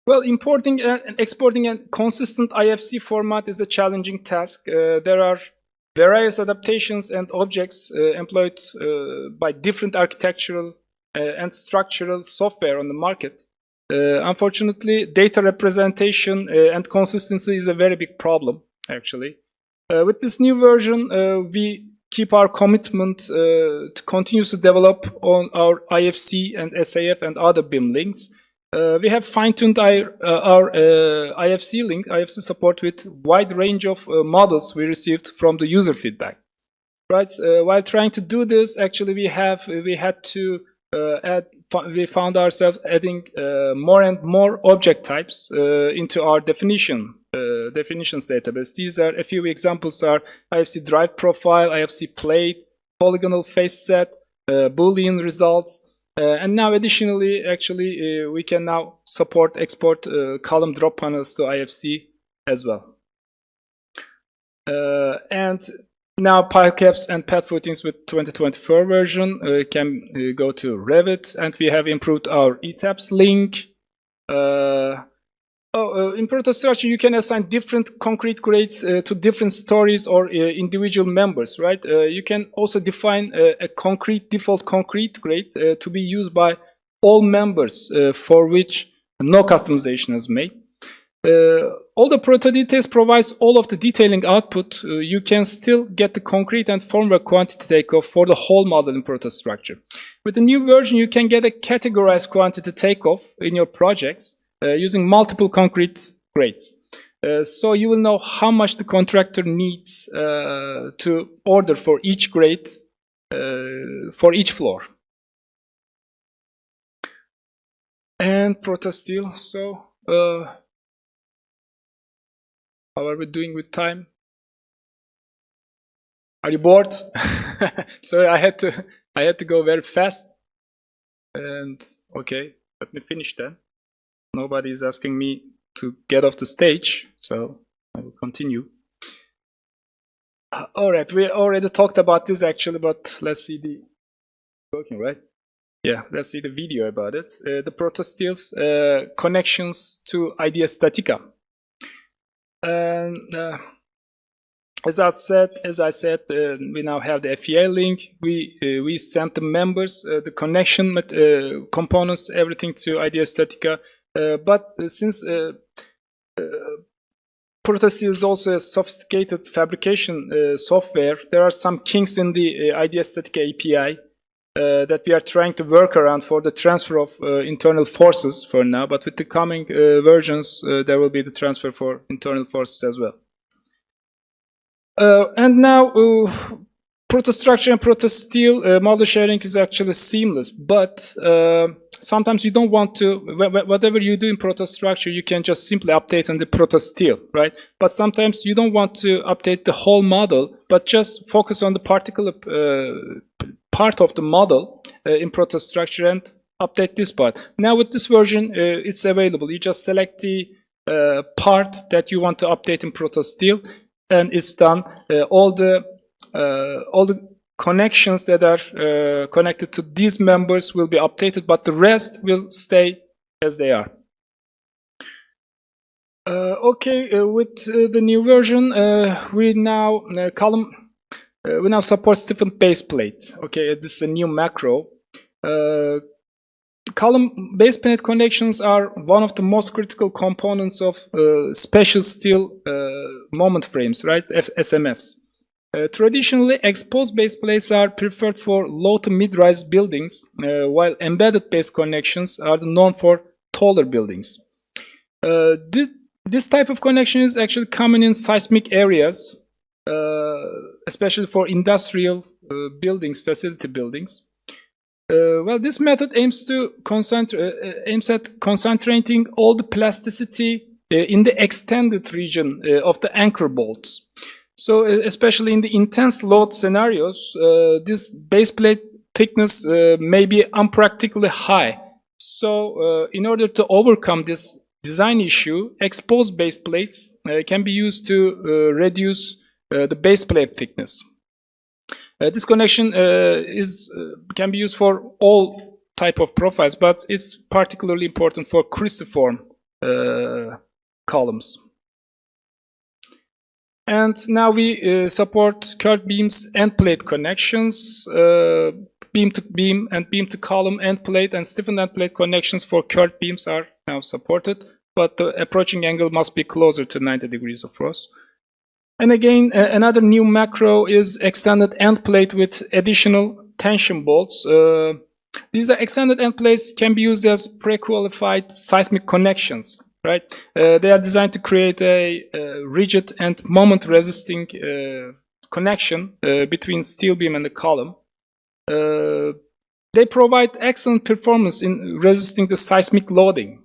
Well, importing and exporting a consistent IFC format is a challenging task. There are various adaptations and objects employed by different architectural and structural software on the market. Unfortunately, data representation and consistency is a very big problem, actually. With this new version, we keep our commitment to continue to develop on our IFC and SAF and other BIM links. We have fine-tuned our IFC link, IFC support, with wide range of models we received from the user feedback. Right? While trying to do this, actually, we had to we found ourselves adding more and more object types into our definitions database. These are a few examples: are IFC drive profile, IFC plate, polygonal face set, Boolean results. And now additionally, actually, we can now export column drop panels to IFC as well. And now pile caps and pad footings with 2024 version can go to Revit, and we have improved our ETABS link. In Prota Structure, you can assign different concrete grades to different stories or individual members, right? You can also define a default concrete grade to be used by all members for which no customization is made. All the Prota details provides all of the detailing output. You can still get the concrete and formwork quantity takeoff for the whole model in Prota Structure. With the new version, you can get a categorized quantity takeoff in your projects using multiple concrete grades. So you will know how much the contractor needs to order for each grade for each floor. And Prota Steel. So how are we doing with time? Are you bored? Sorry, I had to go very fast. And okay, let me finish then. Nobody is asking me to get off the stage, so I will continue. All right, we already talked about this actually, but let's see the working, right? Yeah, let's see the video about it. The Prota steals connections to IDEA Statica. And as I said, we now have the FEA link. We sent the members the connection components, everything to IDEA Statica. But since Prota is also a sophisticated fabrication software, there are some kinks in the IDEA Statica API that we are trying to work around for the transfer of internal forces for now. But with the coming versions, there will be the transfer for internal forces as well. And now, Prota Structure and Prota Steel model sharing is actually seamless, but sometimes you don't want to, whatever you do in Prota Structure, you can just simply update on the Prota Steel, right? But sometimes you don't want to update the whole model, but just focus on the particular part of the model in Prota Structure and update this part. Now with this version, it's available. You just select the part that you want to update in Prota Steel, and it's done. All the connections that are connected to these members will be updated, but the rest will stay as they are. Okay, with the new version, we now support stiffened baseplate. Okay, this is a new macro. Column baseplate connections are one of the most critical components of special steel moment frames, right? SMFs. Traditionally, exposed base plates are preferred for low to mid-rise buildings, while embedded base connections are known for taller buildings. This type of connection is actually common in seismic areas, especially for industrial buildings, facility buildings. Well, this method aims at concentrating all the plasticity in the extended region of the anchor bolts. So, especially in the intense load scenarios, this baseplate thickness may be unpractically high. So, in order to overcome this design issue, exposed baseplates can be used to reduce the baseplate thickness. This connection can be used for all type of profiles, but it's particularly important for cruciform columns. And now we support curved beams end plate connections, beam to beam and beam to column end plate and stiffened end plate connections for curved beams are now supported, but the approaching angle must be closer to 90 degrees of frost. And again, another new macro is extended end plate with additional tension bolts. These are extended end plates can be used as pre-qualified seismic connections, right? They are designed to create a rigid and moment-resisting connection between steel beam and the column. They provide excellent performance in resisting the seismic loads,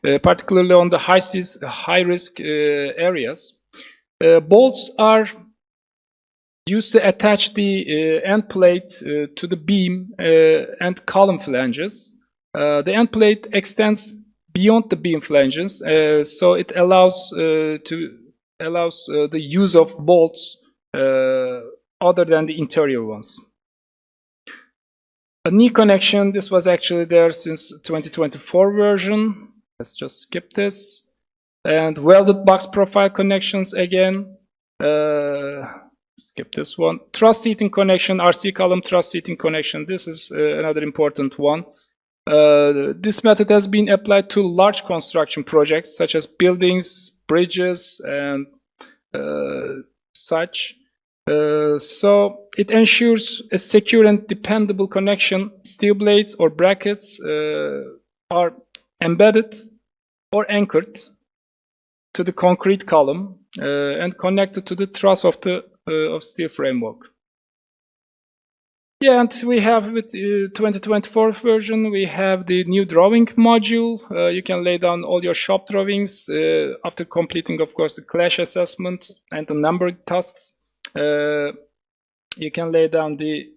particularly on the high-risk areas. Bolts are used to attach the end plate to the beam and column flanges. The end plate extends beyond the beam flanges, so it allows the use of bolts other than the interior ones. A knee connection, this was actually there since 2024 version. Let's just skip this. And welded box profile connections again. Skip this one. Truss seating connection, RC column truss seating connection. This is another important one. This method has been applied to large construction projects such as buildings, bridges, and such. So it ensures a secure and dependable connection. Steel blades or brackets are embedded or anchored to the concrete column and connected to the truss of the steel framework. Yeah, and we have with 2024 version, we have the new drawing module. You can lay down all your shop drawings after completing, of course, the clash assessment and the numbering tasks. You can lay down the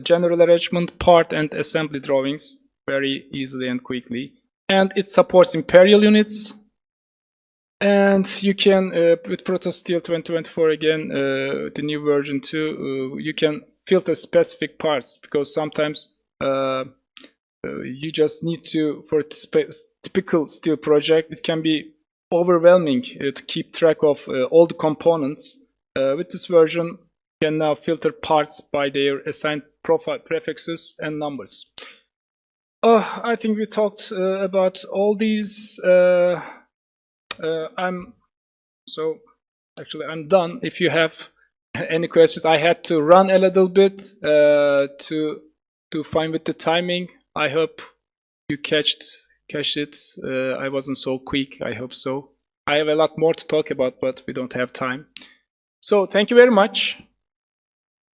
general arrangement, part, and assembly drawings very easily and quickly. And it supports imperial units. And you can, with Prota Steel 2024 again, the new version too, you can filter specific parts, because sometimes you just need to, for a typical steel project, it can be overwhelming to keep track of all the components. With this version, you can now filter parts by their assigned prefixes and numbers. I think we talked about all these. I'm done. If you have any questions, I had to run a little bit to find with the timing. I hope you catched it. I wasn't so quick. I hope so. I have a lot more to talk about, but we don't have time. So thank you very much.